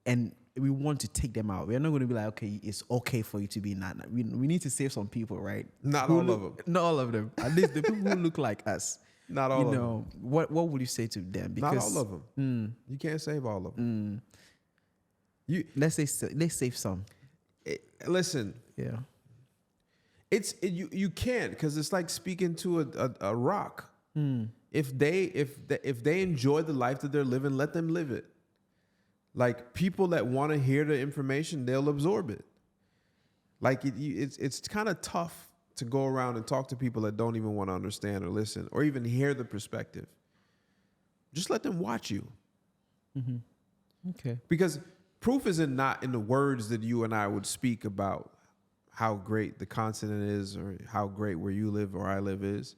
and we want to take them out, we're not going to be like, okay, it's okay for you to be in that. We need to save some people, right? Not all of them. Not all of them. At least the people who look like us. Not all of them. What would you say to them? Because not all of them. You can't save all of them. Let's save some. Listen. Yeah. You can't, because it's like speaking to a rock. If they enjoy the life that they're living, let them live it. Like, people that want to hear the information, they'll absorb it. Like, it's kind of tough to go around and talk to people that don't even want to understand or listen or even hear the perspective. Just let them watch you. Okay. Because proof is not in the words that you and I would speak about how great the continent is or how great where you live or I live is.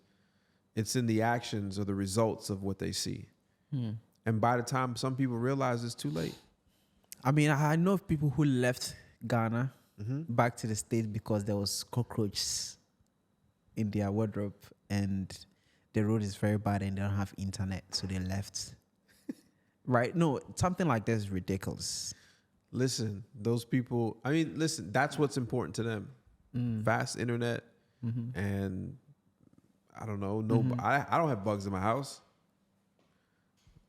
It's in the actions or the results of what they see. And by the time some people realize, it's too late. I mean, I know of people who left Ghana back to the States because there was cockroaches in their wardrobe and the road is very bad and they don't have internet, so they left. Right? No, something like this is ridiculous. Listen, those people, I mean, listen, that's what's important to them. Fast internet and I don't know, I don't have bugs in my house.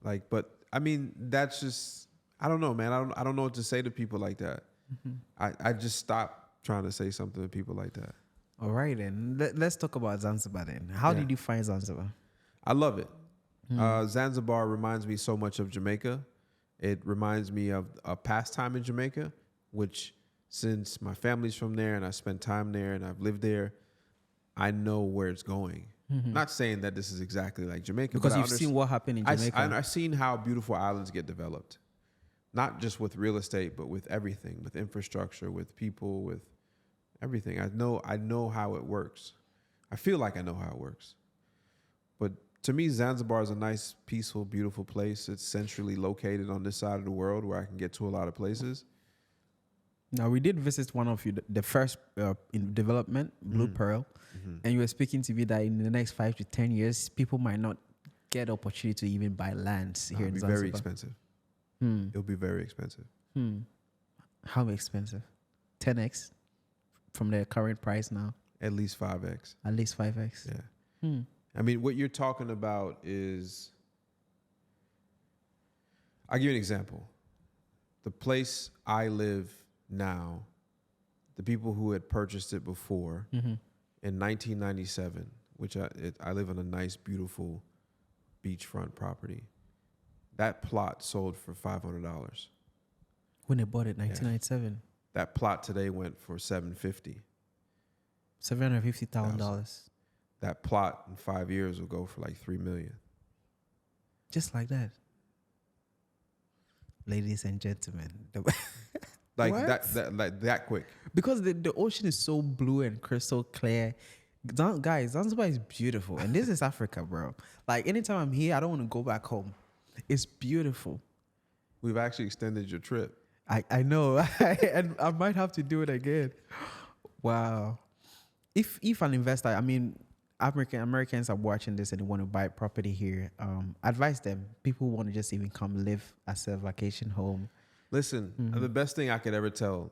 Like, but I mean, that's just, I don't know, man. I don't know what to say to people like that. I just stopped trying to say something to people like that. All right, then. Let's talk about Zanzibar then. How did you find Zanzibar? I love it. Zanzibar reminds me so much of Jamaica. It reminds me of a pastime in Jamaica, which since my family's from there and I spent time there and I've lived there, I know where it's going. Not saying that this is exactly like Jamaica. Because you've seen what happened in Jamaica. I've seen how beautiful islands get developed. Not just with real estate, but with everything, with infrastructure, with people, with everything. I know how it works. I feel like I know how it works. But to me, Zanzibar is a nice, peaceful, beautiful place. It's centrally located on this side of the world where I can get to a lot of places. Now, we did visit one of you, the first in development, Blue Pearl, and you were speaking to me that in the next 5 to 10 years, people might not get the opportunity to even buy lands here in Zanzibar. It'll be very expensive. It'll be very expensive. How expensive? 10x from the current price now? At least 5x. At least 5x? Yeah. I mean, what you're talking about is, I'll give you an example. The place I live now, the people who had purchased it before in 1997, which I live on a nice, beautiful beachfront property. That plot sold for $500. When they bought it, 1997? That plot today went for $750,000. $750,000. That plot in 5 years will go for like $3 million. Just like that. Ladies and gentlemen. Like that quick. Because the ocean is so blue and crystal clear. Guys, Zanzibar is beautiful. And this is Africa, bro. Like, anytime I'm here, I don't want to go back home. It's beautiful. We've actually extended your trip. I know, and I might have to do it again. Wow. If an investor, I mean, Americans are watching this and they want to buy property here, advise them. People want to just even come live as a vacation home. Listen, the best thing I could ever tell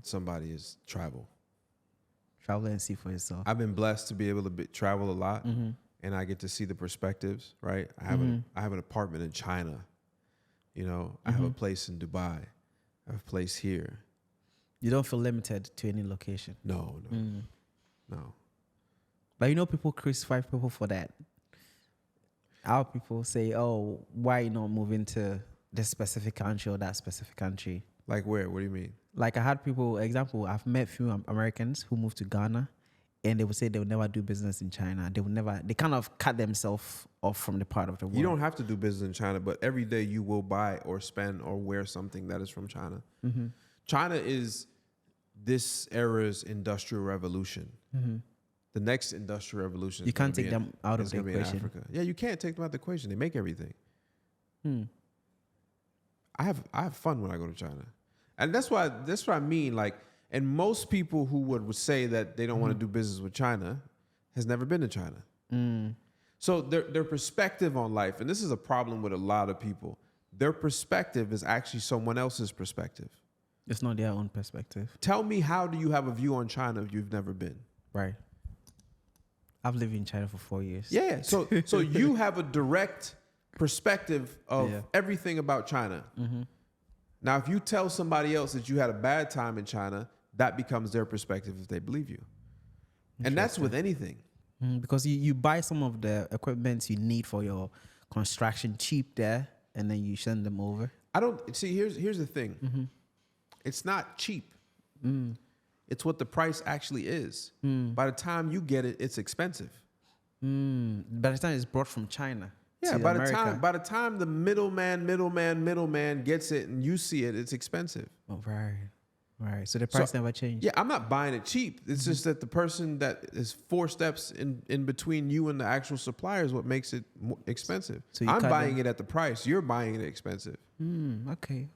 somebody is travel. Travel and see for yourself. I've been blessed to be able to travel a lot, and I get to see the perspectives. Right, I have an apartment in China. You know, I have a place in Dubai. I have a place here. You don't feel limited to any location. No. But you know, people crucify people for that. Our people say, "Oh, why you not moving to this specific country or that specific country?" Like where? What do you mean? Like I had people, example, I've met few Americans who moved to Ghana, and they would say they would never do business in China. They kind of cut themselves off from the part of the world. You don't have to do business in China, but every day you will buy or spend or wear something that is from China. China is this era's industrial revolution. The next industrial revolution. You can't take them out of the equation. Africa. Yeah, you can't take them out of the equation. They make everything. I have fun when I go to China, and that's what I mean. Like, and most people who would say that they don't want to do business with China has never been to China. So their perspective on life, and this is a problem with a lot of people. Their perspective is actually someone else's perspective. It's not their own perspective. Tell me, how do you have a view on China if you've never been? Right. I've lived in China for 4 years. Yeah. So you have a direct perspective of everything about China. Now, if you tell somebody else that you had a bad time in China, that becomes their perspective if they believe you. And that's with anything. Because you buy some of the equipment you need for your construction cheap there, and then you send them over. I don't see. Here's the thing. It's not cheap. It's what the price actually is. By the time you get it, it's expensive. By the time it's brought from China. Yeah, by the time the middleman gets it and you see it, it's expensive. Oh, right. So the price never changed. Yeah, I'm not buying it cheap. It's just that the person that is 4 steps in between you and the actual supplier is what makes it expensive. So I'm buying it at the price. You're buying it expensive. Okay.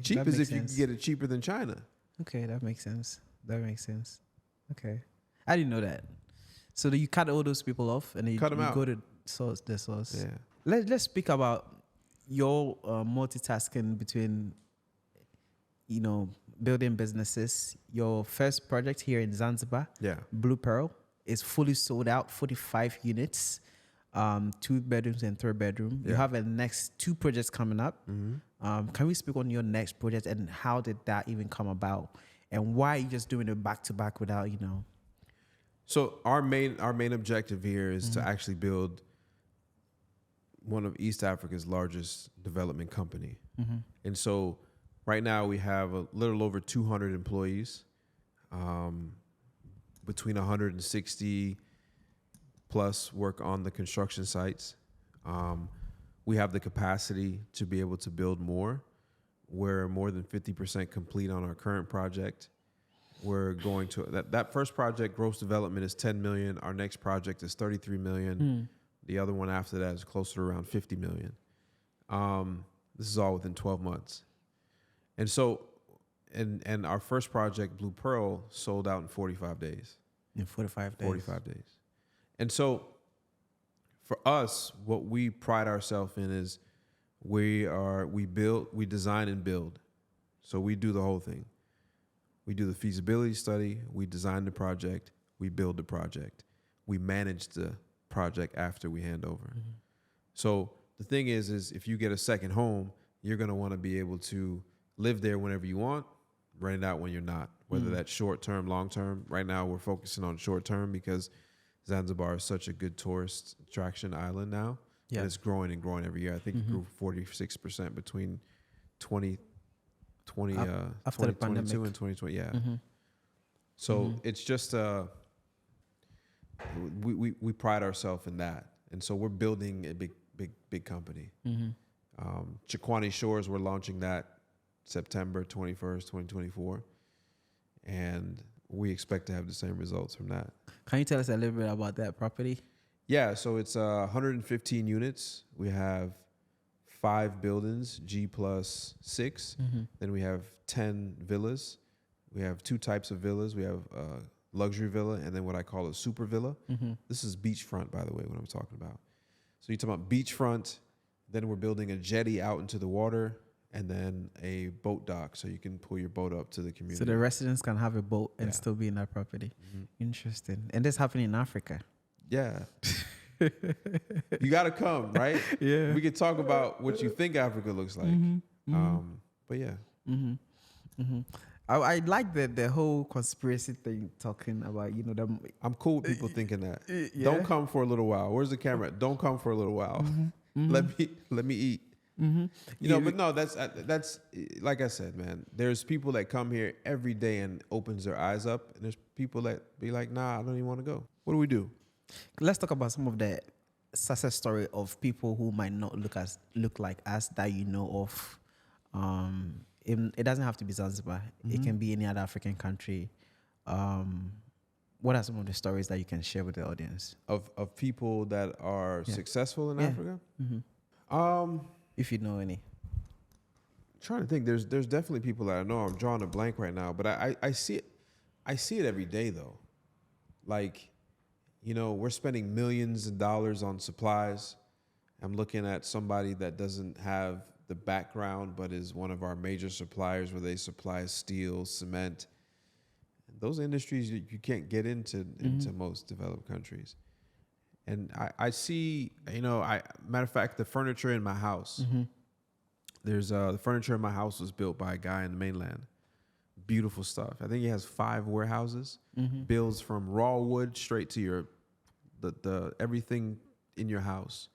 Cheap is if you can get it cheaper than China. Okay, that makes sense. Okay. I didn't know that. So you cut all those people off and then you go to the source. Yeah. Let's speak about your multitasking between, building businesses. Your first project here in Zanzibar, Blue Pearl, is fully sold out, 45 units, 2 bedrooms and 3 bedroom. You have a next 2 projects coming up. Can we speak on your next project and how did that even come about? And why are you just doing it back to back without, So our main objective here is to actually build one of East Africa's largest development company. And so right now we have a little over 200 employees, between 160 plus work on the construction sites. We have the capacity to be able to build more. We're more than 50% complete on our current project. We're going to that first project, gross development is 10 million. Our next project is 33 million. The other one after that is closer to around 50 million. This is all within 12 months. And so, and our first project, Blue Pearl, sold out in 45 days. In 45 days. 45 days. And so for us, what we pride ourselves in is we design and build. So we do the whole thing. We do the feasibility study, we design the project, we build the project, we manage the project after we hand over. So the thing is if you get a second home, you're going to want to be able to live there whenever you want, rent it out when you're not, whether that's short term, long term. Right now we're focusing on short term because Zanzibar is such a good tourist attraction island now. And it's growing and growing every year. I think it grew 46% between 2022 and 2020. Yeah. So it's just we pride ourselves in that, and so we're building a big company. Chiquani Shores, we're launching that September 21st, 2024, and we expect to have the same results from that. Can you tell us a little bit about that property? Yeah, so it's 115 units. We have 5 buildings, G+6. Then we have 10 villas. We have 2 types of villas. We have a luxury villa and then what I call a super villa. This is beachfront, by the way, what I'm talking about. So you're talking about beachfront, then we're building a jetty out into the water, and then a boat dock so you can pull your boat up to the community. So the residents can have a boat and still be in that property. Interesting. And this happening in Africa. Yeah. You got to come, right? Yeah. We could talk about what you think Africa looks like. But yeah. I like the whole conspiracy thing, talking about, you know, them. I'm cool with people thinking that. Don't come for a little while. Where's the camera? Don't come for a little while. Let me eat. You know, but no, that's like I said, man. There's people that come here every day and opens their eyes up, and there's people that be like, nah, I don't even want to go. What do we do? Let's talk about some of the success story of people who might not look like us that you know of. It doesn't have to be Zanzibar. It can be any other African country. What are some of the stories that you can share with the audience Of people that are successful in Africa? if you know any? Trying to think. There's definitely people that I know. I'm drawing a blank right now, but I see it. I see it every day though. Like, you know, we're spending millions of dollars on supplies. I'm looking at somebody that doesn't have the background, but is one of our major suppliers where they supply steel, cement. Those industries you can't get into most developed countries. And I see, you know, matter of fact, the furniture in my house, there's the furniture in my house was built by a guy in the mainland. Beautiful stuff. I think he has 5 warehouses, builds from raw wood straight to the everything in your house.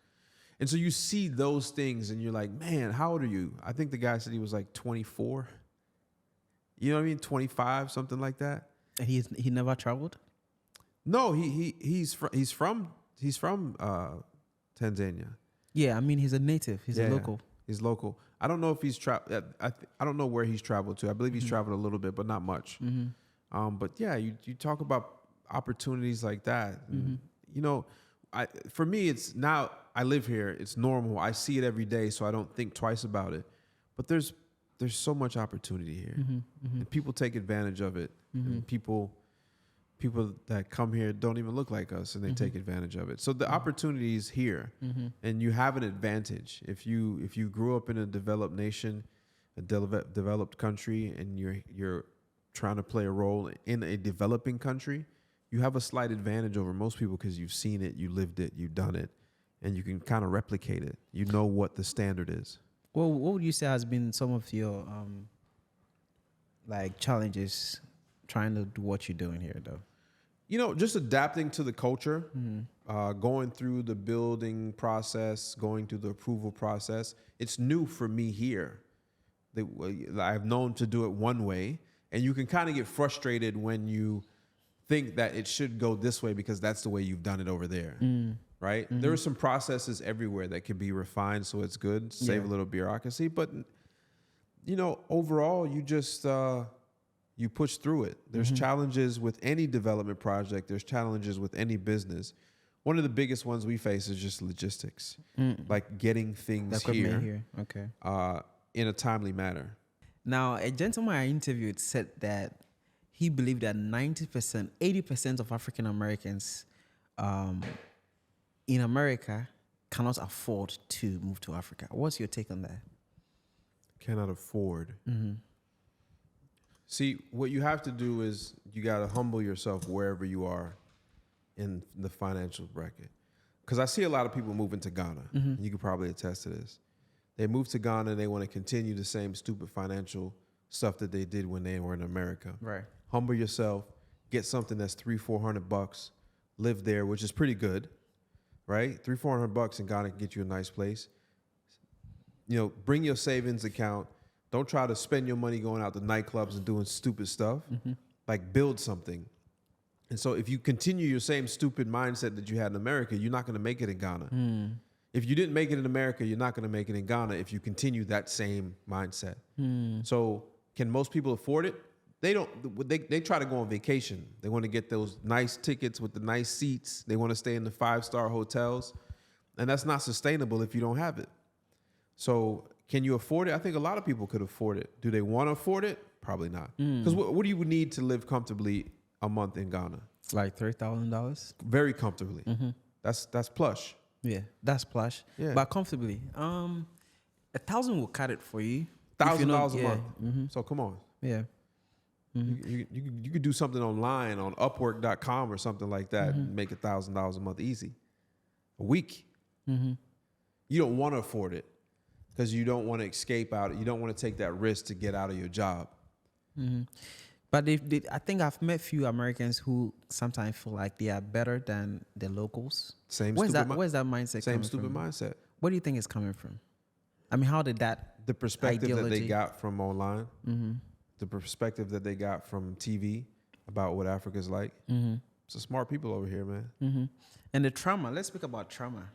And so you see those things and you're like, man, how old are you? I think the guy said he was like 24. You know what I mean? 25, something like that. And he never traveled? No, he's from Tanzania. Yeah, I mean, he's a native. He's a local. He's local. I don't know if he's traveled. I don't know where he's traveled to. I believe he's traveled a little bit, but not much. But yeah, you talk about opportunities like that. And, you know, for me, it's now I live here. It's normal. I see it every day, so I don't think twice about it. But there's so much opportunity here, and people take advantage of it. And people that come here don't even look like us, and they take advantage of it. So the opportunity is here, and you have an advantage if you grew up in a developed nation, a developed country, and you're trying to play a role in a developing country. You have a slight advantage over most people because you've seen it, you lived it, you've done it, and you can kind of replicate it. You know what the standard is. Well, what would you say has been some of your like challenges trying to do what you're doing here, though? You know, just adapting to the culture, going through the building process, going through the approval process. It's new for me here. I've known to do it one way, and you can kind of get frustrated when you think that it should go this way because that's the way you've done it over there, right? There are some processes everywhere that can be refined, so it's good, save a little bureaucracy. But, you know, overall, you just you push through it. There's challenges with any development project. There's challenges with any business. One of the biggest ones we face is just logistics, like getting things here. Okay. In a timely manner. Now, a gentleman I interviewed said that he believed that 90%, 80% of African Americans in America cannot afford to move to Africa. What's your take on that? Cannot afford. See, what you have to do is you got to humble yourself wherever you are in the financial bracket. Because I see a lot of people moving to Ghana. You could probably attest to this. They move to Ghana and they want to continue the same stupid financial stuff that they did when they were in America. Right. Humble yourself, get something that's $300-400, live there, which is pretty good, right? $300-400 in Ghana can get you a nice place. You know, bring your savings account. Don't try to spend your money going out to nightclubs and doing stupid stuff. Like, build something. And so if you continue your same stupid mindset that you had in America, you're not going to make it in Ghana. If you didn't make it in America, you're not going to make it in Ghana if you continue that same mindset. So can most people afford it? They don't. They try to go on vacation. They want to get those nice tickets with the nice seats. They want to stay in the 5-star hotels. And that's not sustainable if you don't have it. So can you afford it? I think a lot of people could afford it. Do they want to afford it? Probably not. Because what do you need to live comfortably a month in Ghana? Like $3,000. Very comfortably. That's plush. Yeah, that's plush. Yeah. But comfortably. 1,000 will cut it for you. $1,000 a month. So come on. Yeah. You could do something online on Upwork.com or something like that and make $1,000 a month easy. A week. You don't want to afford it because you don't want to escape out. You don't want to take that risk to get out of your job. But I think I've met few Americans who sometimes feel like they are better than the locals. Where's that mindset Same coming stupid from? mindset. Where do you think it's coming from? I mean, how did that The perspective that they ideology- got from online, the perspective that they got from TV about what Africa's like. It's smart people over here, man. And the trauma. Let's speak about trauma.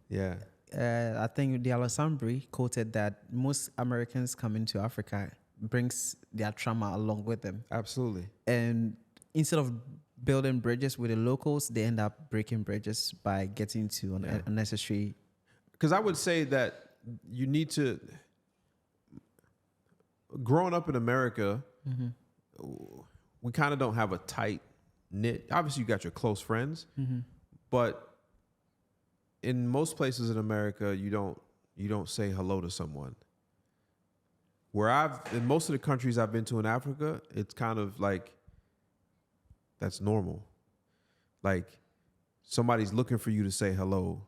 Yeah. I think the Alessandri quoted that most Americans coming to Africa brings their trauma along with them. Absolutely. And instead of building bridges with the locals, they end up breaking bridges by getting to unnecessary. Because I would say that you need to, growing up in America, we kind of don't have a tight knit. Obviously, you got your close friends, but in most places in America, you don't say hello to someone. In most of the countries I've been to in Africa, it's kind of like that's normal. Like somebody's looking for you to say hello.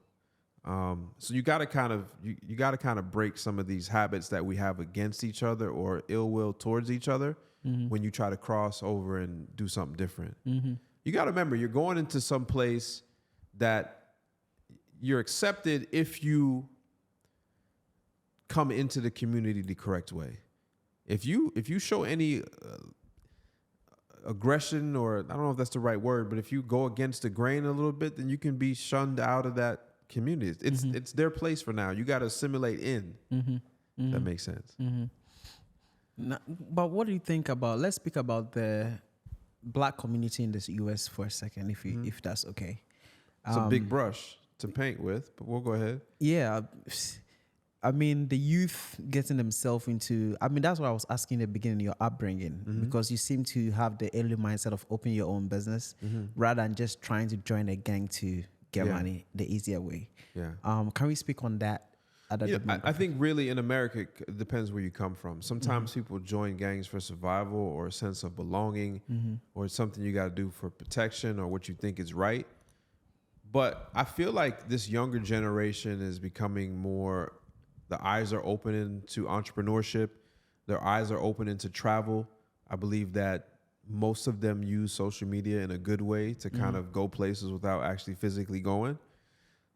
So you got to kind of break some of these habits that we have against each other or ill will towards each other when you try to cross over and do something different. You got to remember, you're going into some place that you're accepted if you come into the community the correct way. If you show any aggression, or I don't know if that's the right word, but if you go against the grain a little bit, then you can be shunned out of that community. It's their place for now. You got to assimilate in. That makes sense. Now, but what do you think about? Let's speak about the Black community in the U.S. for a second, if that's okay. It's a big brush to paint with, but we'll go ahead. Yeah. I mean, the youth getting themselves into, I mean, that's what I was asking in the beginning, your upbringing, because you seem to have the early mindset of opening your own business rather than just trying to join a gang to get money the easier way. Yeah. Can we speak on that? I think really in America, it depends where you come from. Sometimes people join gangs for survival or a sense of belonging or it's something you got to do for protection or what you think is right. But I feel like this younger generation is becoming more, the eyes are opening to entrepreneurship. Their eyes are opening to travel. I believe that most of them use social media in a good way to kind of go places without actually physically going.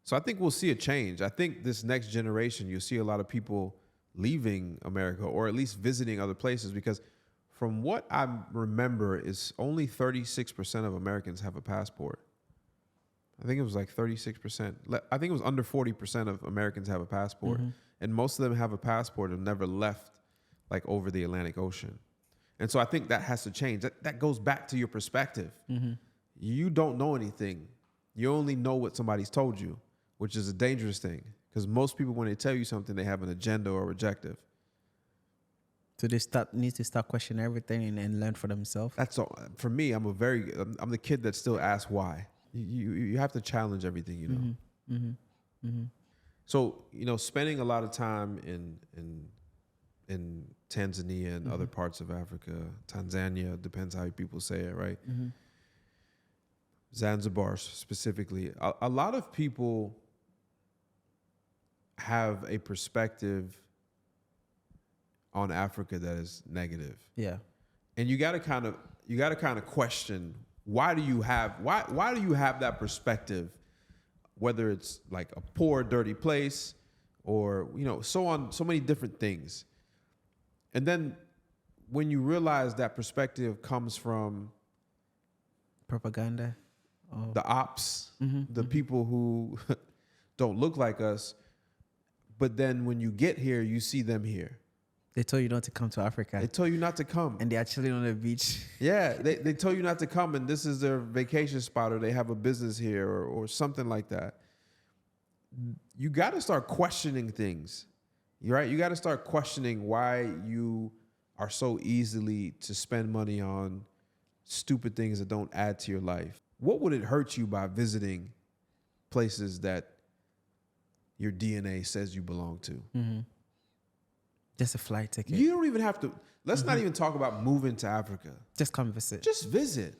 So I think we'll see a change. I think this next generation, you'll see a lot of people leaving America or at least visiting other places, because from what I remember is only 36% of Americans have a passport. I think it was like 36%. I think it was under 40% of Americans have a passport. And most of them have a passport and never left like over the Atlantic Ocean. And so I think that has to change. That goes back to your perspective. You don't know anything. You only know what somebody's told you, which is a dangerous thing, because most people, when they tell you something, they have an agenda or objective. So they need to start questioning everything and learn for themselves. That's all. For me, I'm the kid that still asks why. You have to challenge everything, you know. So, you know, spending a lot of time in Tanzania and other parts of Africa, Tanzania, depends how people say it, right? Zanzibar specifically. A lot of people have a perspective on Africa that is negative. Yeah. And you got to kind of question, why do you have that perspective? Whether it's like a poor, dirty place or, you know, so many different things. And then when you realize that perspective comes from propaganda, the ops, the people who don't look like us, but then when you get here, you see them here. They told you not to come to Africa. They told you not to come. And they are chilling on the beach. Yeah, they told you not to come, and this is their vacation spot, or they have a business here or something like that. you got to start questioning things. You're right. You got to start questioning why you are so easily to spend money on stupid things that don't add to your life. What would it hurt you by visiting places that your DNA says you belong to? Mm-hmm. Just a flight ticket. You don't even have to. Let's not even talk about moving to Africa. Just come visit. Just visit.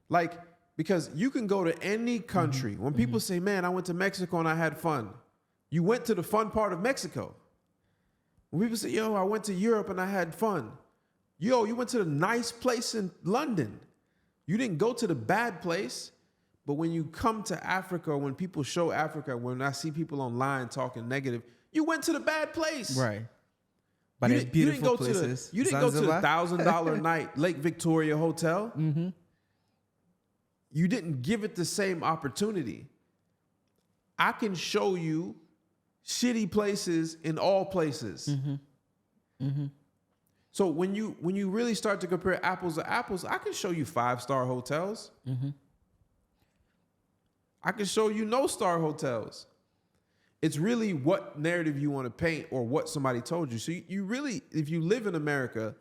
Like, because you can go to any country. When people say, man, I went to Mexico and I had fun. You went to the fun part of Mexico. When people say, yo, I went to Europe and I had fun. Yo, you went to the nice place in London. You didn't go to the bad place. But when you come to Africa, when people show Africa, when I see people online talking negative, you went to the bad place. Right. But it's beautiful places. You didn't go to the $1,000 night Lake Victoria Hotel. Mm-hmm. You didn't give it the same opportunity. I can show you shitty places in all places. Mm-hmm. Mm-hmm. So when you really start to compare apples to apples, I can show you 5-star hotels. Mm-hmm. I can show you no-star hotels. It's really what narrative you want to paint or what somebody told you. So you really, if you live in America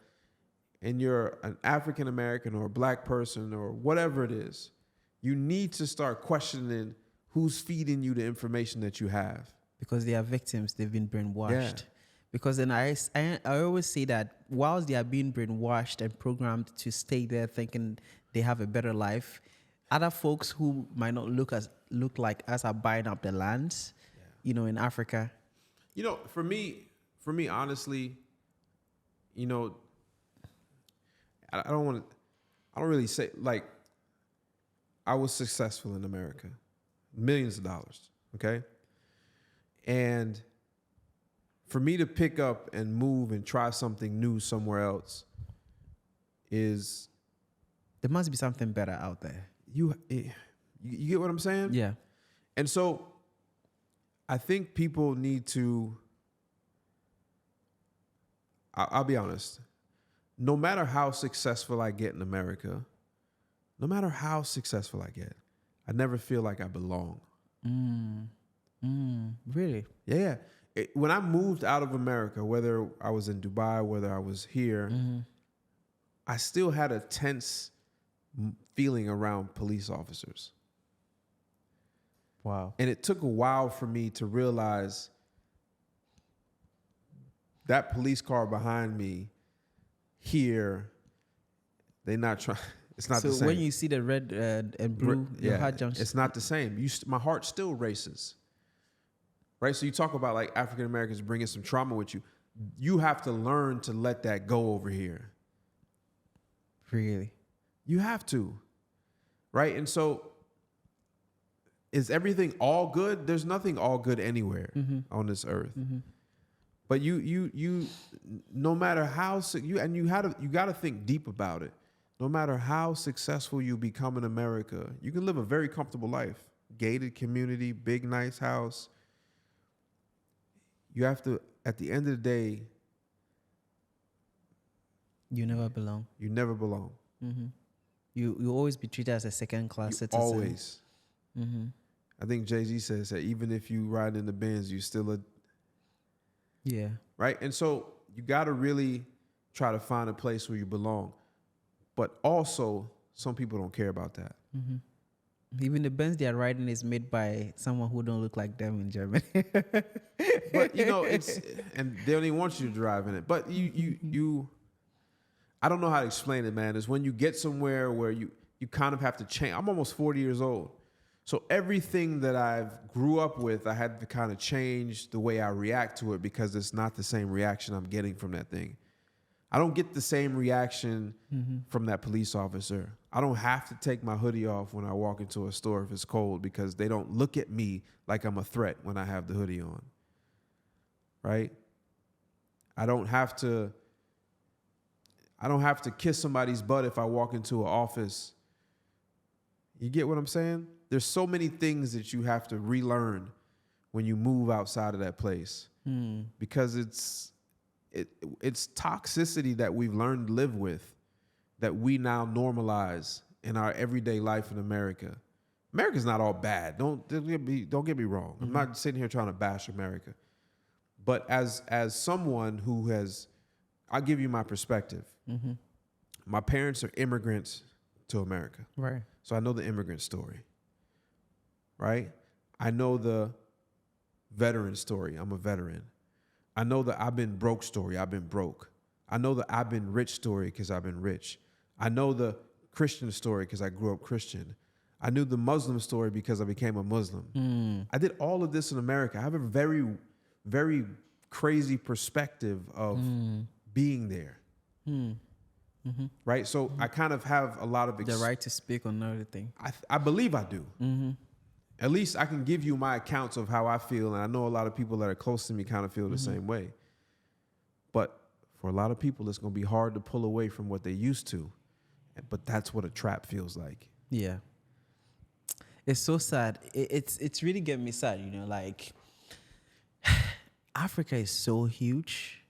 and you're an African American or a black person or whatever it is, you need to start questioning who's feeding you the information that you have. Because they are victims, they've been brainwashed. Yeah. Because then I always say that whilst they are being brainwashed and programmed to stay there thinking they have a better life, other folks who might not look like us are buying up the lands, in Africa. For me, honestly, I don't really say, like, I was successful in America, millions of dollars, okay? And for me to pick up and move and try something new somewhere else is... There must be something better out there. You get what I'm saying? Yeah. And so I think people need to... I'll be honest. No matter how successful I get in America, no matter how successful I get, I never feel like I belong. Really? Yeah. When I moved out of America, whether I was in Dubai, whether I was here, I still had a tense feeling around police officers. Wow. And it took a while for me to realize that police car behind me here, they're not trying. It's not the same. So when you see the red and blue, your heart jumps. It's not the same. My heart still races. Right? So you talk about like African Americans bringing some trauma with you. You have to learn to let that go over here. Really? You have to. Right? And so is everything all good? There's nothing all good anywhere on this earth. But you no matter how you got to think deep about it. No matter how successful you become in America, you can live a very comfortable life. Gated community, big nice house. You have to, at the end of the day, you never belong. You never belong. You always be treated as a second-class citizen. Always. I think Jay-Z says that even if you ride in the Benz, you still a... Yeah. Right? And so you got to really try to find a place where you belong. But also, some people don't care about that. Even the Benz they are riding is made by someone who don't look like them in Germany. But, and they don't even want you to drive in it. But you I don't know how to explain it, man. It's when you get somewhere where you kind of have to change. I'm almost 40 years old. So everything that I've grew up with, I had to kind of change the way I react to it because it's not the same reaction I'm getting from that thing. I don't get the same reaction from that police officer. I don't have to take my hoodie off when I walk into a store if it's cold because they don't look at me like I'm a threat when I have the hoodie on. Right? I don't have to kiss somebody's butt if I walk into an office. You get what I'm saying? There's so many things that you have to relearn when you move outside of that place because it's toxicity that we've learned to live with that we now normalize in our everyday life in America. America's not all bad. Don't get me wrong. I'm not sitting here trying to bash America. But as someone who has, I'll give you my perspective. My parents are immigrants to America. Right. So I know the immigrant story. Right? I know the veteran story. I'm a veteran. I know the I've been broke story. I've been broke. I know the I've been rich story because I've been rich. I know the Christian story because I grew up Christian. I knew the Muslim story because I became a Muslim. I did all of this in America. I have a very, very crazy perspective of being there. Right? So I kind of have a lot of... The right to speak on everything. I believe I do. At least I can give you my accounts of how I feel, and I know a lot of people that are close to me kind of feel the same way. But for a lot of people, it's going to be hard to pull away from what they used to. But that's what a trap feels like. Yeah. It's so sad. It's really getting me sad, you know, like Africa is so huge.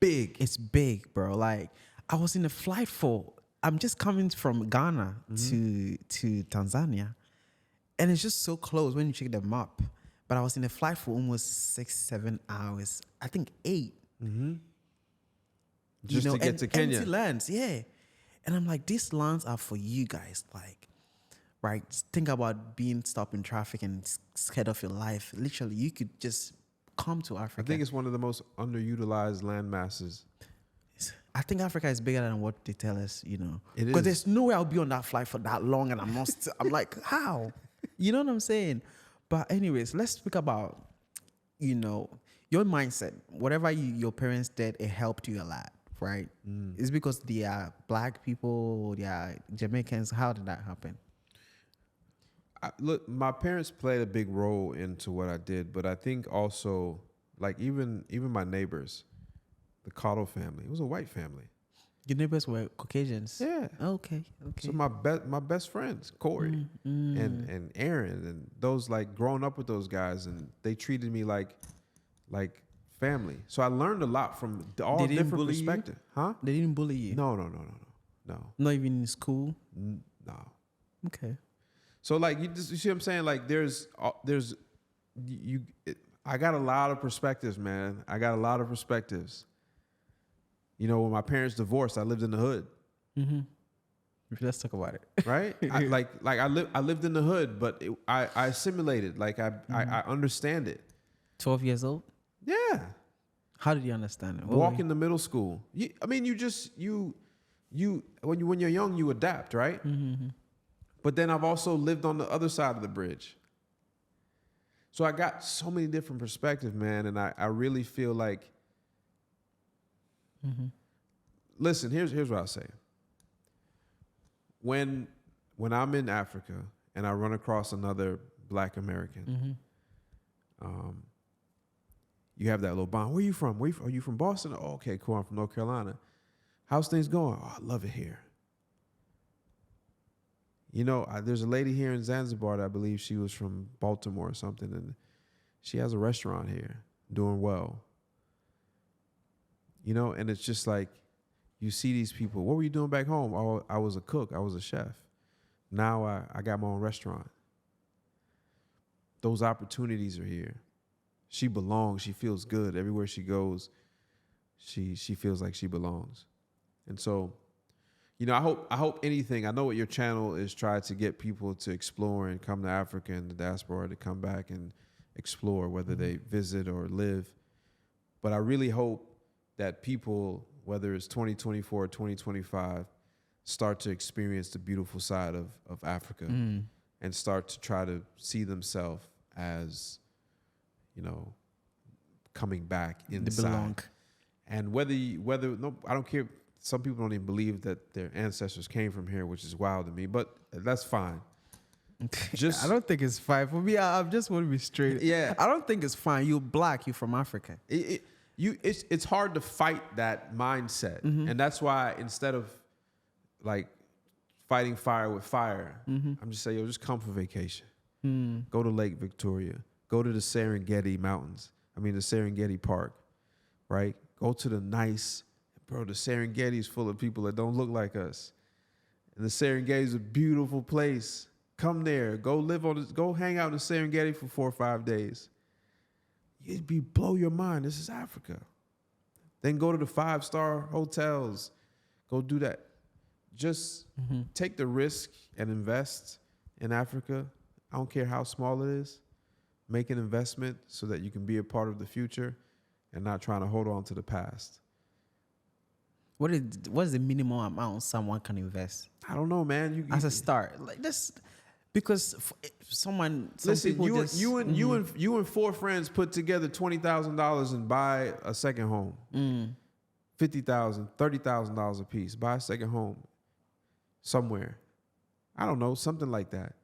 Big. It's big, bro. Like I was in a flight I'm just coming from Ghana to Tanzania. And it's just so close when you check the map. But I was in a flight for almost 6-7 hours. I think 8. Just to get to Kenya. Empty lands, yeah. And I'm like, these lands are for you guys. Like, right? Think about being stopped in traffic and scared of your life. Literally, you could just come to Africa. I think it's one of the most underutilized land masses. I think Africa is bigger than what they tell us, you know. It is. Because there's no way I'll be on that flight for that long and I'm not I'm like, how? You know what I'm saying? But anyways, let's speak about, you know, your mindset. Whatever your parents did, it helped you a lot, right? It's because they are black people, they are Jamaicans. How did that happen? Look, my parents played a big role into what I did, but I think also, like even my neighbors, the Cottle family, it was a white family. Your neighbors were Caucasians? Yeah. Okay. So my best friends, Corey and Aaron, and those, like, growing up with those guys, and they treated me like family. So I learned a lot from all different perspectives. Huh? They didn't bully you? No. Not even in school? No. Okay. So, like, you see what I'm saying? Like, I got a lot of perspectives, man. I got a lot of perspectives. You know, when my parents divorced, I lived in the hood. Let's talk about it. Right? I lived in the hood, but I assimilated. Like, I understand it. 12 years old? Yeah. How did you understand it? Walking to middle school. When you're young, you adapt, right? But then I've also lived on the other side of the bridge. So I got so many different perspectives, man. And I really feel like, listen, here's what I'll say. When I'm in Africa and I run across another Black American, you have that little bond. Where are you from? Are you from Boston? Oh, okay, cool. I'm from North Carolina. How's things going? Oh, I love it here. You know, there's a lady here in Zanzibar that I believe she was from Baltimore or something, and she has a restaurant here, doing well. You know, and it's just like, you see these people. What were you doing back home? Oh, I was a cook. I was a chef. Now I got my own restaurant. Those opportunities are here. She belongs. She feels good. Everywhere she goes, she feels like she belongs. And so, you know, I hope anything, I know what your channel is, trying to get people to explore and come to Africa and the diaspora, to come back and explore, whether they visit or live. But I really hope that people, whether it's 2024 or 2025, start to experience the beautiful side of Africa and start to try to see themselves as, you know, coming back inside. They belong. And I don't care. Some people don't even believe that their ancestors came from here, which is wild to me, but that's fine. I don't think it's fine. For me, I just want to be straight. Yeah. I don't think it's fine. You're Black. You're from Africa. It's hard to fight that mindset. And that's why, instead of like fighting fire with fire, I'm just saying, just come for vacation. Go to Lake Victoria. Go to the Serengeti Park, right? Go to the bro, the Serengeti is full of people that don't look like us. And the Serengeti is a beautiful place. Come there. Go live on this. Go hang out in the Serengeti for 4 or 5 days. You'd blow your mind. This is Africa. Then go to the 5-star hotels. Go do that. Just take the risk and invest in Africa. I don't care how small it is. Make an investment so that you can be a part of the future and not trying to hold on to the past. What is the minimum amount someone can invest? I don't know, man. As a start, like this, because some listen, people you and 4 friends put together $20,000 and buy a second home. $50,000, $30,000 a piece. Buy a second home somewhere. I don't know, something like that.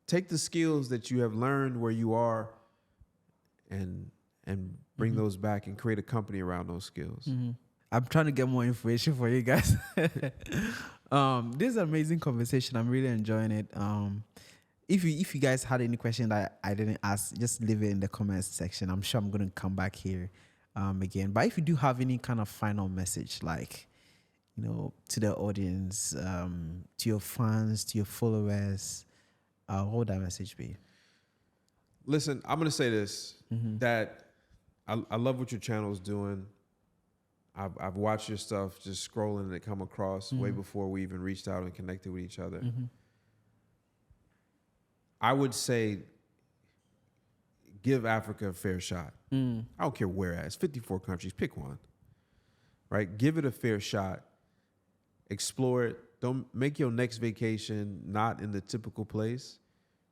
Take the skills that you have learned where you are, and bring those back and create a company around those skills. I'm trying to get more information for you guys. This is an amazing conversation. I'm really enjoying it. If you guys had any question that I didn't ask, just leave it in the comments section. I'm sure I'm going to come back here again. But if you do have any kind of final message, like, you know, to the audience, to your fans, to your followers, what would that message be? Listen, I'm going to say this, that I love what your channel is doing. I've watched your stuff, just scrolling and it come across way before we even reached out and connected with each other. I would say give Africa a fair shot. I don't care where at. It's 54 countries. Pick one. Right? Give it a fair shot. Explore it. Don't make your next vacation not in the typical place.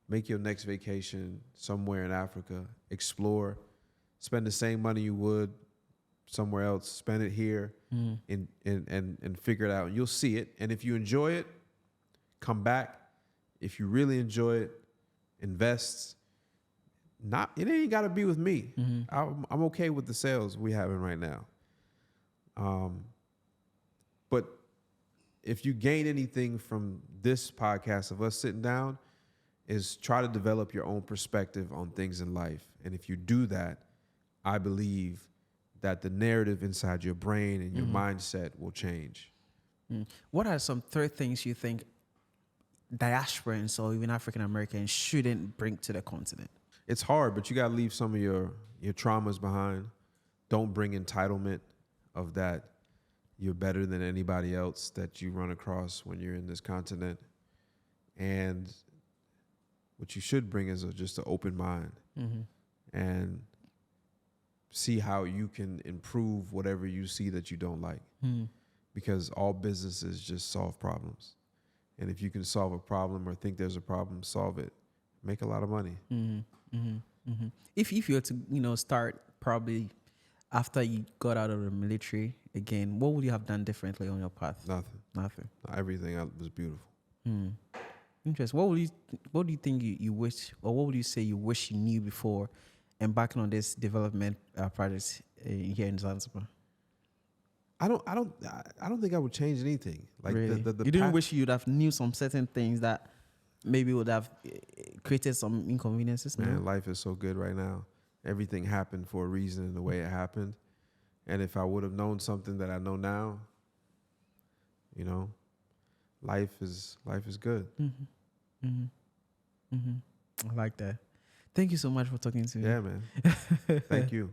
Make your next vacation somewhere in Africa. Explore. Spend the same money you would somewhere else. Spend it here and figure it out. You'll see it. And if you enjoy it, come back. If you really enjoy it, invest. It ain't got to be with me. I'm okay with the sales we having right now. But if you gain anything from this podcast of us sitting down, is try to develop your own perspective on things in life. And if you do that, I believe that the narrative inside your brain and your mindset will change. What are some 3 things you think diasporans or even African Americans shouldn't bring to the continent? It's hard, but you got to leave some of your traumas behind. Don't bring entitlement of that you're better than anybody else that you run across when you're in this continent. And what you should bring is just an open mind and see how you can improve whatever you see that you don't like. Because all businesses just solve problems. And if you can solve a problem or think there's a problem, solve it. Make a lot of money. If you were to, start probably after you got out of the military again, what would you have done differently on your path? Nothing. Everything was beautiful. Interesting. What do you think you wish, or what would you say you wish you knew before embarking on this development project here in Zanzibar? I don't think I would change anything. Like really? the You didn't wish you'd have knew some certain things that maybe would have created some inconveniences? Man, life is so good right now. Everything happened for a reason in the way it happened. And if I would have known something that I know now, life is good. I like that. Thank you so much for talking to me. Yeah, man. Thank you.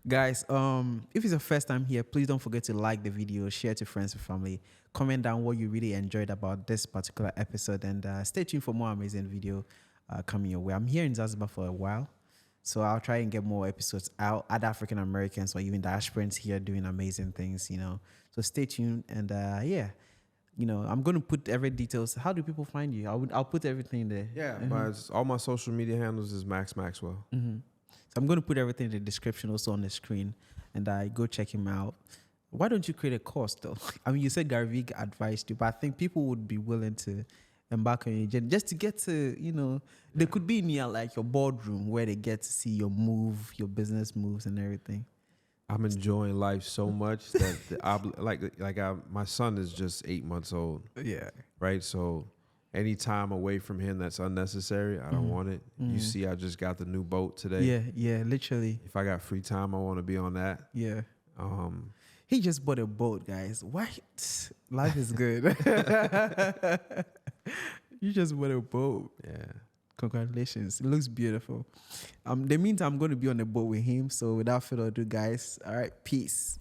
Guys, if it's your first time here, please don't forget to like the video, share to friends and family, comment down what you really enjoyed about this particular episode, and stay tuned for more amazing video coming your way. I'm here in Zanzibar for a while, so I'll try and get more episodes out. Other African Americans or even diasporans here doing amazing things, So stay tuned, and I'm going to put every details. How do people find you? I'll put everything there. Yeah, all my social media handles is Maxwell. So I'm going to put everything in the description, also on the screen, and go check him out. Why don't you create a course, though? I mean, you said Gary Vee advised you, but I think people would be willing to embark on your journey just to get to, they could be near like your boardroom where they get to see your business moves and everything. I'm enjoying life so much that my son is just 8 months old. Yeah. Right. So any time away from him that's unnecessary, I don't want it. You see, I just got the new boat today. Yeah, literally. If I got free time, I want to be on that. Yeah. He just bought a boat, guys. What? Life is good. You just bought a boat. Yeah. Congratulations. It looks beautiful. The meantime, I'm going to be on the boat with him. So without further ado, guys, all right, peace.